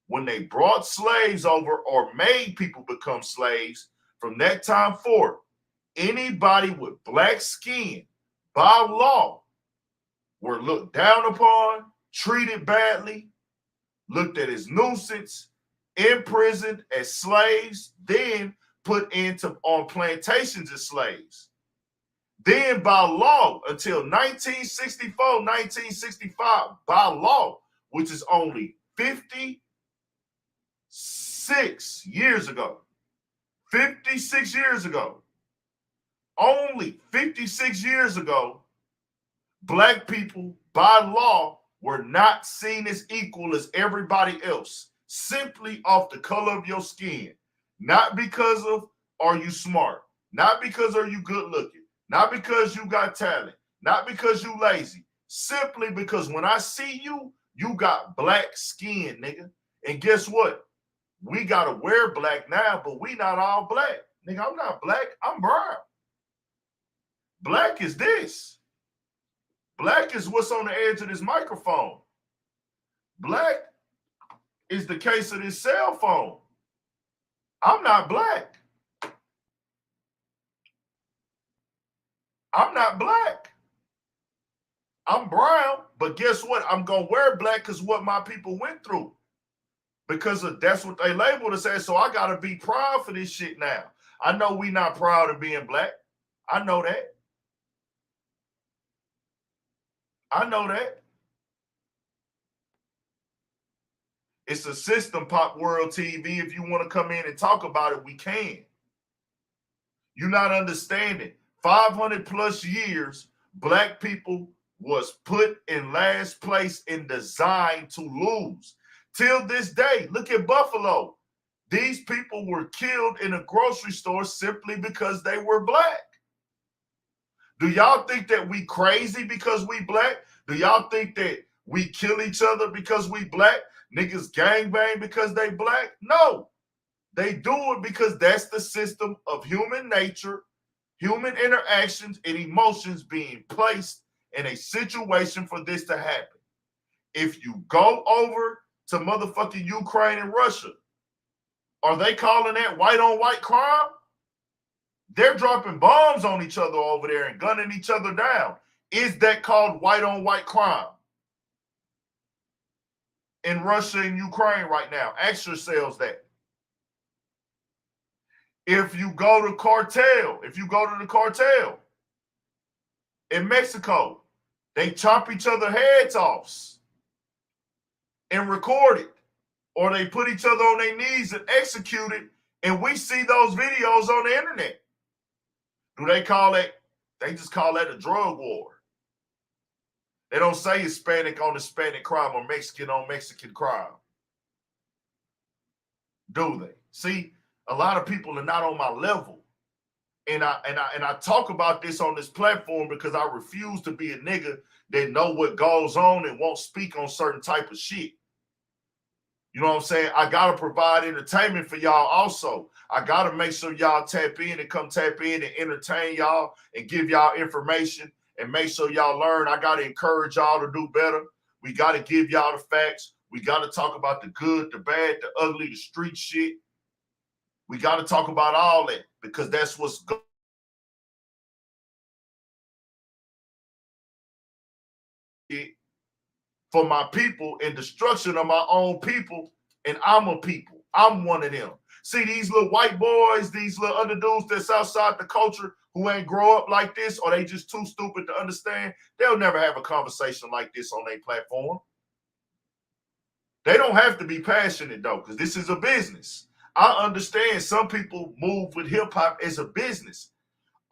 Speaker 1: When they brought slaves over or made people become slaves, from that time forward, anybody with black skin by law were looked down upon, treated badly, looked at as nuisance, imprisoned as slaves, then put on plantations as slaves. Then by law, until 1964, 1965, by law, which is only 56 years ago, 56 years ago, only 56 years ago, black people by law were not seen as equal as everybody else, simply off the color of your skin. Not because of are you smart, not because are you good looking, not because you got talent, not because you lazy, simply because when I see you, you got black skin, nigga. And guess what? We gotta wear black now, but we not all black. Nigga, I'm not black, I'm brown. Black is this. Black is what's on the edge of this microphone. Black is the case of this cell phone. I'm not black. I'm not black. I'm brown, but guess what? I'm gonna wear black because what my people went through. Because that's what they labeled us as. So I gotta be proud for this shit now. I know we not proud of being black. I know that. I know that. It's a system, Pop World TV. If you want to come in and talk about it, we can. You're not understanding. 500 plus years, black people was put in last place and designed to lose. Till this day, look at Buffalo. These people were killed in a grocery store simply because they were black. Do y'all think that we crazy because we black? Do y'all think that we kill each other because we black? Niggas gangbang because they black? No. They do it because that's the system of human nature, human interactions, and emotions being placed in a situation for this to happen. If you go over to motherfucking Ukraine and Russia, are they calling that white on white crime? They're dropping bombs on each other over there and gunning each other down. Is that called white on white crime? In Russia and Ukraine right now, ask yourselves that. If you go to the cartel in Mexico, they chop each other's heads off and record it, or they put each other on their knees and execute it And we see those videos on the internet. Do they call it? They just call that a drug war. They don't say Hispanic on Hispanic crime or Mexican on Mexican crime. Do they? See, a lot of people are not on my level. And I talk about this on this platform because I refuse to be a nigga that know what goes on and won't speak on certain type of shit. You know what I'm saying? I gotta provide entertainment for y'all also. I gotta make sure y'all tap in and come tap in and entertain y'all and give y'all information and make sure y'all learn. I gotta encourage y'all to do better. We gotta give y'all the facts. We gotta talk about the good, the bad, the ugly, the street shit. We gotta talk about all that because that's what's good. For my people and destruction of my own people, and I'm a people. I'm one of them. See, these little white boys, these little underdudes that's outside the culture who ain't grow up like this, or they just too stupid to understand, they'll never have a conversation like this on their platform. They don't have to be passionate, though, because this is a business. I understand some people move with hip-hop as a business.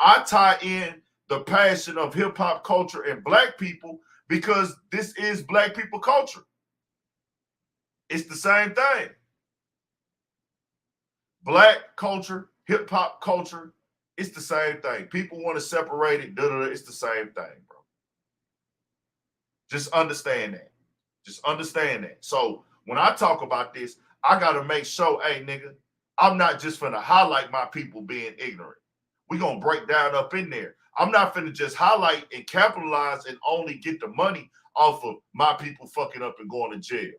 Speaker 1: I tie in the passion of hip-hop culture and black people because this is black people culture. It's the same thing. Black culture, hip-hop culture, it's the same thing. People want to separate it. It's the same thing, bro. Just understand that. Just understand that. So when I talk about this, I got to make sure, hey, nigga, I'm not just finna highlight my people being ignorant. We're going to break down up in there. I'm not finna just highlight and capitalize and only get the money off of my people fucking up and going to jail.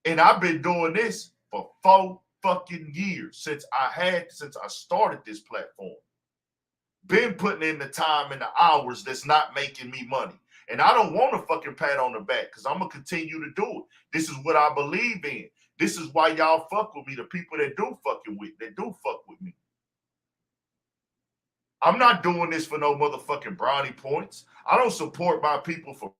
Speaker 1: And I've been doing this for 4 fucking years since I started this platform. Been putting in the time and the hours that's not making me money. And I don't want a fucking pat on the back because I'm going to continue to do it. This is what I believe in. This is why y'all fuck with me, the people that do fuck with me. I'm not doing this for no motherfucking brownie points. I don't support my people for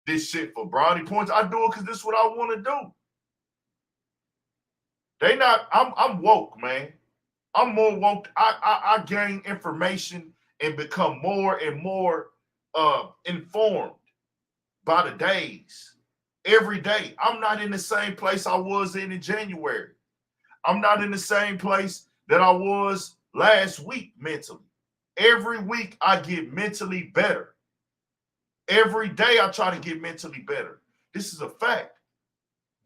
Speaker 1: this shit for brownie points. I do it because this is what I want to do. I'm woke, man. I'm more woke. I gain information and become more and more informed by the days. Every day. I'm not in the same place I was in January. I'm not in the same place that I was last week mentally. Every week I get mentally better. Every day I try to get mentally better. This is a fact.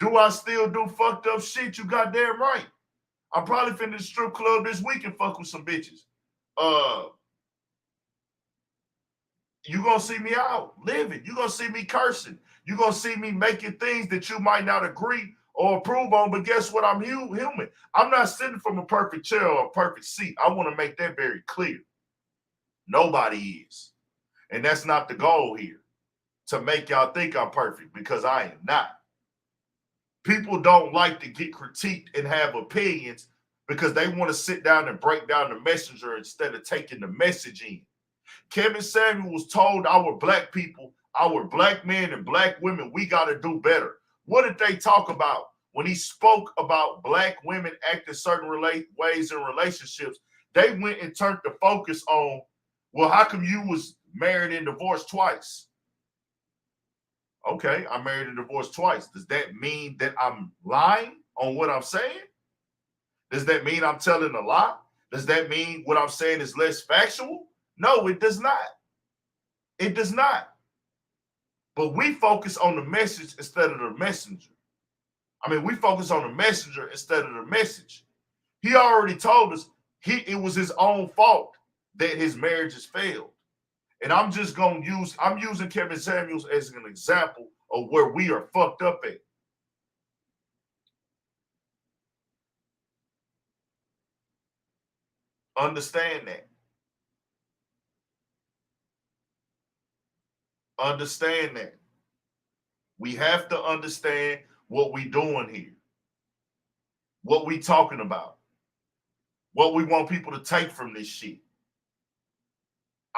Speaker 1: Do I still do fucked up shit? You goddamn right. I'm probably finna the strip club this week and fuck with some bitches. You gonna see me out living. You gonna see me cursing. You gonna see me making things that you might not agree or approve on, but guess what? I'm human. I'm not sitting from a perfect chair or a perfect seat. I want to make that very clear. Nobody is. And that's not the goal here, to make y'all think I'm perfect, because I am not. People don't like to get critiqued and have opinions because they want to sit down and break down the messenger instead of taking the message in. Kevin Samuel was told our black people, our black men and black women, we got to do better. What did they talk about when he spoke about black women acting certain ways in relationships? They went and turned the focus on, well, how come you was married and divorced twice? Okay, I married and divorced twice. Does that mean that I'm lying on what I'm saying? Does that mean I'm telling a lie? Does that mean what I'm saying is less factual? No, it does not. It does not. But we focus on the message instead of the messenger. I mean, we focus on the messenger instead of the message. He already told us it was his own fault that his marriages failed. And I'm using Kevin Samuels as an example of where we are fucked up at. Understand that. Understand that. We have to understand what we doing here. What we talking about. What we want people to take from this shit.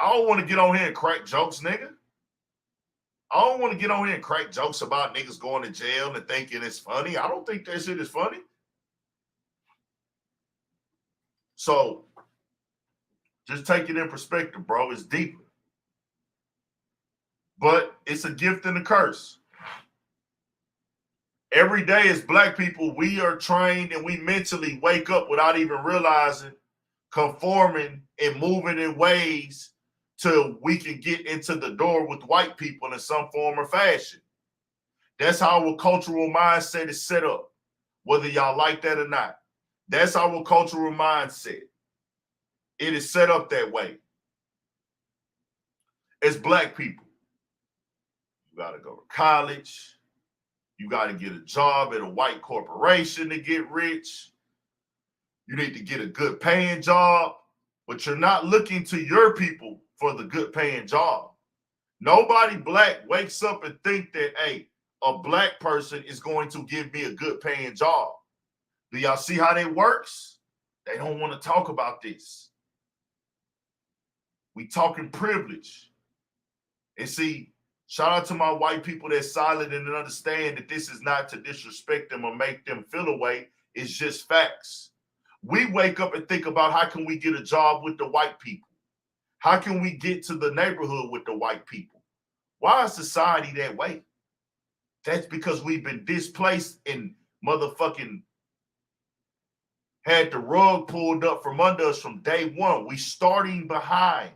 Speaker 1: I don't want to get on here and crack jokes, nigga. I don't want to get on here and crack jokes about niggas going to jail and thinking it's funny. I don't think that shit is funny. So just take it in perspective, bro. It's deeper. But it's a gift and a curse. Every day as Black people, we are trained and we mentally wake up without even realizing, conforming and moving in ways till we can get into the door with white people in some form or fashion. That's how our cultural mindset is set up, whether y'all like that or not. That's our cultural mindset. It is set up that way. As Black people, you got to go to college. You got to get a job at a white corporation to get rich. You need to get a good paying job, but you're not looking to your people for the good paying job. Nobody Black wakes up and think that, hey, a Black person is going to give me a good paying job. Do y'all see how that works? They don't want to talk about this. We talking privilege. And see, shout out to my white people that's silent and understand that this is not to disrespect them or make them feel away. It's just facts. We wake up and think about how can we get a job with the white people? How can we get to the neighborhood with the white people? Why is society that way? That's because we've been displaced and motherfucking had the rug pulled up from under us from day one. We starting behind.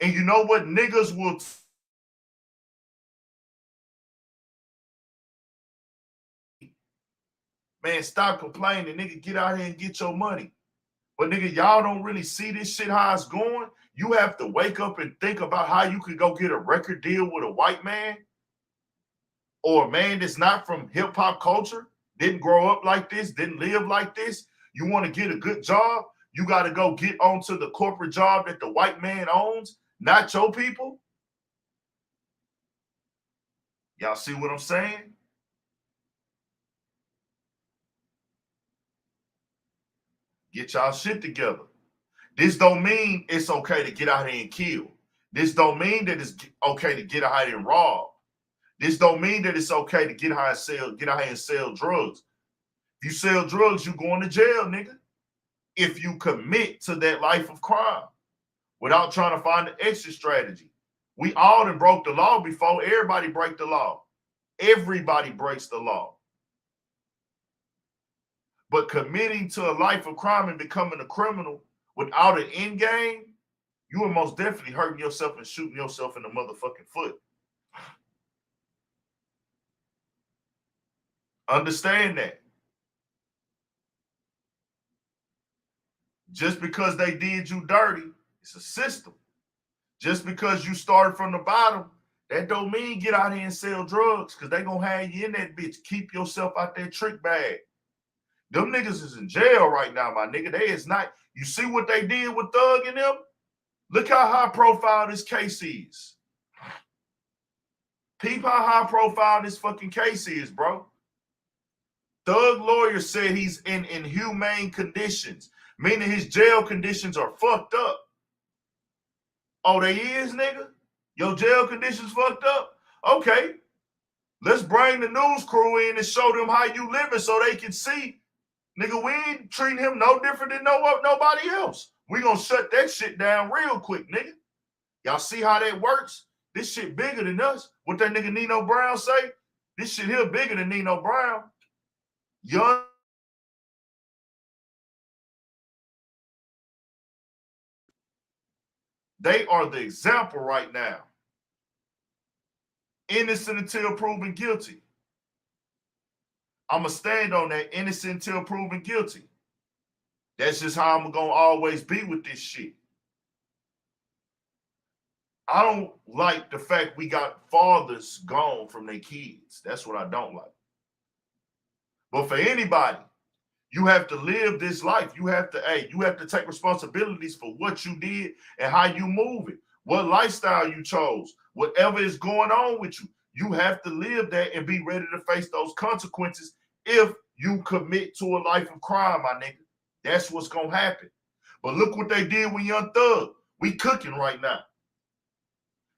Speaker 1: And you know what? Niggas will man, stop complaining. Nigga, get out here and get your money. But nigga, y'all don't really see this shit how it's going. You have to wake up and think about how you could go get a record deal with a white man or a man that's not from hip hop culture, didn't grow up like this, didn't live like this. You want to get a good job, you got to go get onto the corporate job that the white man owns, not your people. Y'all see what I'm saying? Get y'all shit together. This don't mean it's okay to get out here and kill. This don't mean that it's okay to get out here and rob. This don't mean that it's okay to get out here and sell drugs. If you sell drugs, you going to jail, nigga. If you commit to that life of crime without trying to find an exit strategy. We all done broke the law before. Everybody break the law. Everybody breaks the law. But committing to a life of crime and becoming a criminal without an end game, you are most definitely hurting yourself and shooting yourself in the motherfucking foot. Understand that. Just because they did you dirty, it's a system. Just because you started from the bottom, that don't mean get out here and sell drugs, because they gonna have you in that bitch. Keep yourself out that trick bag. Them niggas is in jail right now, my nigga. They is not. You see what they did with Thug and them? Look how high profile this case is. Peep how high profile this fucking case is, bro. Thug lawyer said he's in inhumane conditions, meaning his jail conditions are fucked up. Oh, they is, nigga? Your jail conditions fucked up? Okay. Let's bring the news crew in and show them how you living so they can see. Nigga, we ain't treating him no different than nobody else. We gonna shut that shit down real quick, nigga. Y'all see how that works? This shit bigger than us. What that nigga Nino Brown say? This shit here bigger than Nino Brown. Young. They are the example right now. Innocent until proven guilty. I'm going to stand on that, innocent until proven guilty. That's just how I'm going to always be with this shit. I don't like the fact we got fathers gone from their kids. That's what I don't like. But for anybody, you have to live this life. You have to take responsibilities for what you did and how you move it, what lifestyle you chose, whatever is going on with you. You have to live that and be ready to face those consequences if you commit to a life of crime, my nigga. That's what's going to happen. But look what they did with Young Thug. We cooking right now.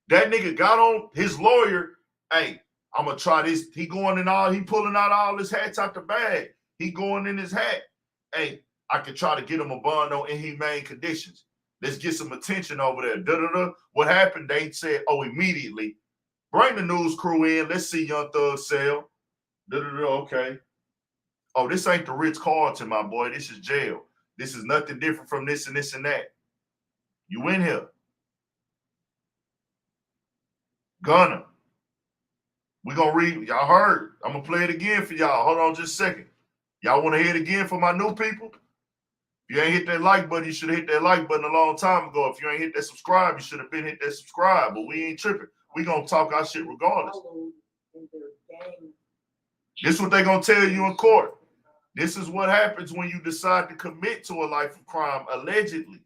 Speaker 1: That nigga got on his lawyer. Hey, I'm gonna try this. He going in all, he pulling out all his hats out the bag. He going in his hat. Hey, I could try to get him a bond on inhumane conditions. Let's get some attention over there. Da-da-da. What happened? They said, oh, immediately, bring the news crew in. Let's see Young Thug sell. Da-da-da. Okay. Oh, this ain't the Ritz-Carlton, my boy. This is jail. This is nothing different from this and this and that. You in here. Gunna. We gonna read. Y'all heard. I'm gonna play it again for y'all. Hold on just a second. Y'all want to hear it again for my new people? If you ain't hit that like button, you should have hit that like button a long time ago. If you ain't hit that subscribe, you should have been hit that subscribe. But we ain't tripping. We gonna talk our shit regardless. This is what they gonna tell you in court. This is what happens when you decide to commit to a life of crime, allegedly.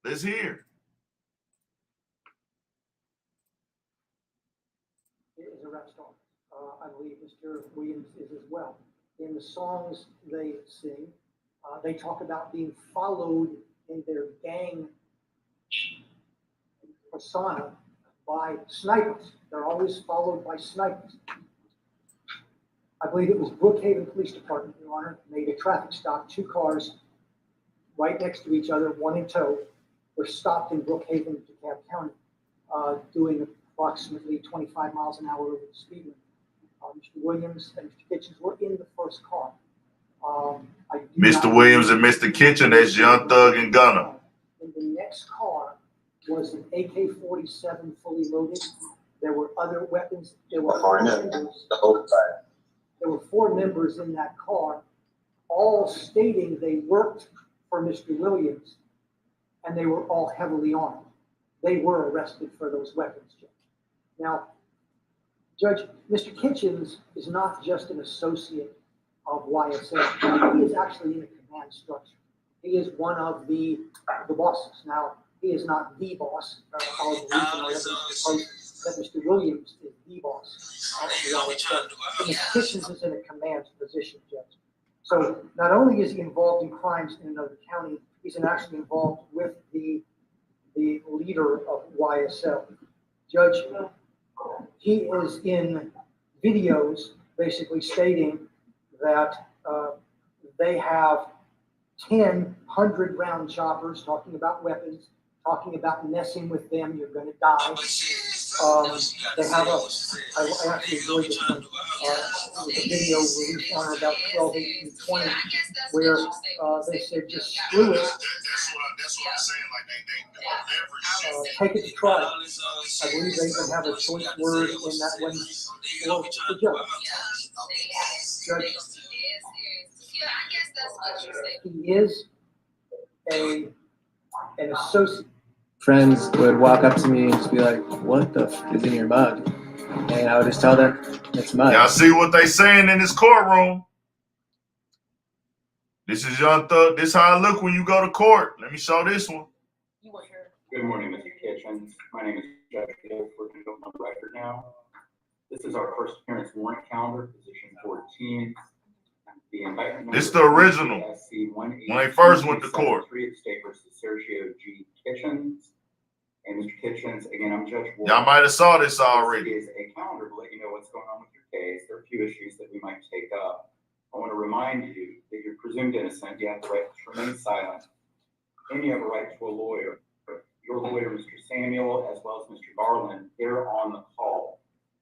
Speaker 1: Let's hear.
Speaker 2: Is a rap star. I believe Mr. Williams is as well. In the songs they sing, they talk about being followed in their gang persona by snipers. They're always followed by snipers. I believe it was Brookhaven Police Department, Your Honor, made a traffic stop. 2 cars right next to each other, one in tow, were stopped in Brookhaven, DeKalb County, doing approximately 25 miles an hour over the speed limit. Mr. Williams and Mr. Kitchens were in the first car.
Speaker 1: Mr. Williams and Mr. Kitchen, that's Young Thug and Gunna.
Speaker 2: In the next car was an AK-47 fully loaded. There were other weapons. There were 4 members in that car, all stating they worked for Mr. Williams, and they were all heavily armed. They were arrested for those weapons, Judge. Now, Judge, Mr. Kitchens is not just an associate of YSL. He is actually in a command structure. He is one of the bosses. Now, he is not the boss. That Mr. Williams is the boss. Mr. Kitchens is in a command position, Judge. So not only is he involved in crimes in another county, he's actually involved with the leader of YSL. Judge, he is in videos basically stating that they have 10 100-round choppers, talking about weapons, talking about messing with them, you're going to die. They have I actually enjoyed this one. It was a video released on about 12, 18, 20, where they said, just screw it.
Speaker 1: That's what I'm saying. Like
Speaker 2: Take it to trial. I believe they even have a choice word in that one for the judge. He is an associate.
Speaker 6: Friends would walk up to me and just be like, "What the f is in your mug?" And I would just tell them it's mud.
Speaker 1: y'all see what they saying in this courtroom? This is Young Thug. This how I look when you go to court. Let me show this one.
Speaker 7: Good morning, Mr. Kitchens. My name is Judge Hill. We're going to go on the record now. This is our first appearance warrant calendar, position 14. The indictment.
Speaker 1: This is the original. When they first went to court.
Speaker 7: State versus Sergio G. Kitchens. And Mr. Kitchens, again, I'm Judge Ward.
Speaker 1: Y'all might have saw this already.
Speaker 7: This is a calendar to let you know what's going on with your case. There are a few issues that we might take up. I want to remind you that you're presumed innocent. You have the right to remain silent. And you have a right to a lawyer. Your lawyer, Mr. Samuel, as well as Mr. Garland, they're on the call.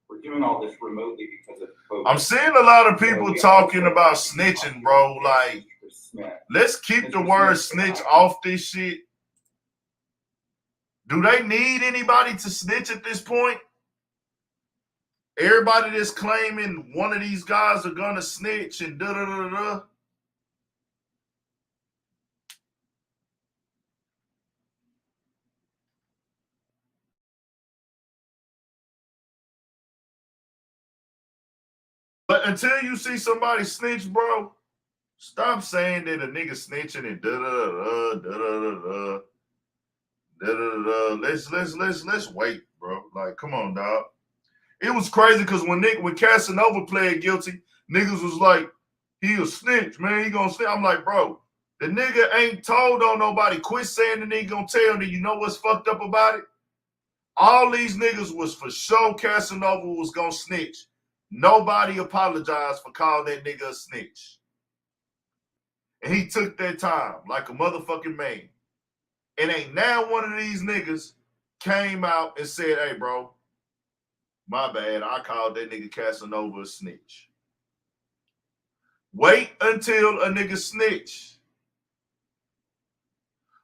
Speaker 7: We're doing all this remotely because of COVID.
Speaker 1: I'm seeing a lot of people talking about snitching, bro. Like, let's keep the word snitch off this shit. Do they need anybody to snitch at this point? Everybody that's claiming one of these guys are gonna snitch and da-da-da-da. But until you see somebody snitch, bro, stop saying that a nigga snitching and da-da-da-da, da-da-da-da, da-da-da-da. Let's wait, bro. Like, come on, dog. It was crazy because when Casanova pled guilty, niggas was like, he a snitch, man. He gonna snitch. I'm like, bro, The nigga ain't told on nobody. Quit saying the nigga gonna tell me. You know what's fucked up about it? All these niggas was for sure Casanova was gonna snitch. Nobody apologized for calling that nigga a snitch. And he took that time like a motherfucking man. And ain't now one of these niggas came out and said, hey, bro, my bad. I called that nigga Casanova a snitch. Wait until a nigga snitch.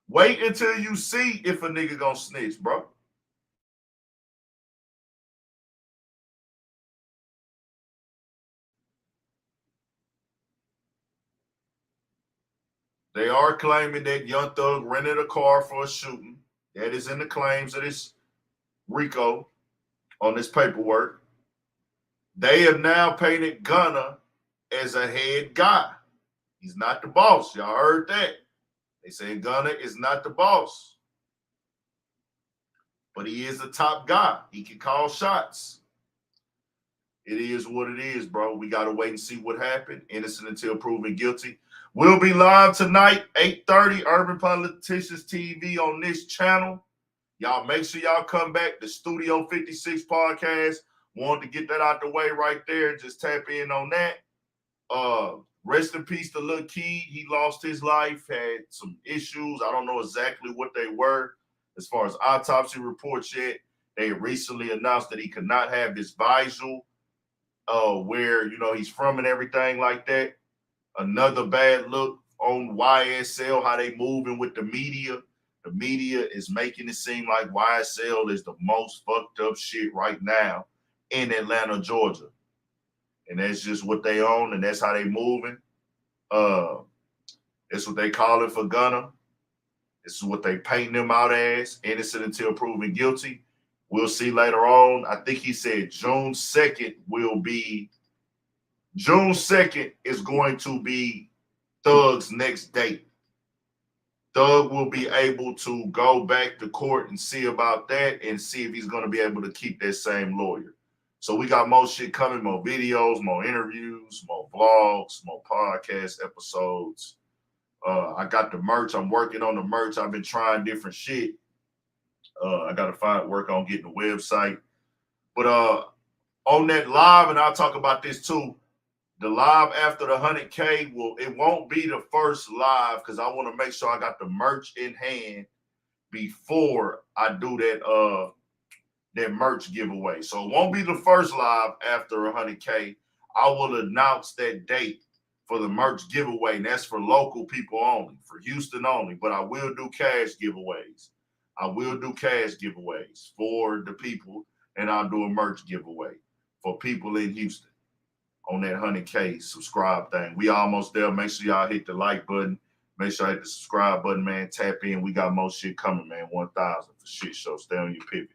Speaker 1: Wait until you see if a nigga gonna snitch, bro. They are claiming that Young Thug rented a car for a shooting. That is in the claims of this Rico on this paperwork. They have now painted Gunna as a head guy. He's not the boss. Y'all heard that. They say Gunna is not the boss. But he is a top guy. He can call shots. It is what it is, bro. We got to wait and see what happened. Innocent until proven guilty. We'll be live tonight, 8:30, Urban Politicians TV on this channel. Y'all make sure y'all come back. The Studio 56 podcast. Wanted to get that out the way right there. Just tap in on that. Rest in peace to Lil Key. He lost his life, had some issues. I don't know exactly what they were as far as autopsy reports yet. They recently announced that he could not have his visor where, you know, he's from and everything like that. Another bad look on YSL, how they moving with the media. The media is making it seem like YSL is the most fucked up shit right now in Atlanta, Georgia. And that's just what they own, and that's how they moving. That's what they call it for Gunna. This is what they painting him out as, innocent until proven guilty. We'll see later on. I think he said June 2nd is going to be Thug's next date. Thug will be able to go back to court and see about that and see if he's going to be able to keep that same lawyer. So we got more shit coming, more videos, more interviews, more vlogs, more podcast episodes. I got the merch. I'm working on the merch. I've been trying different shit. I got to work on getting the website. But on that live, and I'll talk about this too, the live after the 100K, it won't be the first live because I want to make sure I got the merch in hand before I do that merch giveaway. So it won't be the first live after 100K. I will announce that date for the merch giveaway, and that's for local people only, for Houston only. But I will do cash giveaways. I will do cash giveaways for the people, and I'll do a merch giveaway for people in Houston on that 100K subscribe thing. We almost there. Make sure y'all hit the like button. Make sure I hit the subscribe button, man. Tap in. We got more shit coming, man. 1,000 for shit show. Stay on your pivot.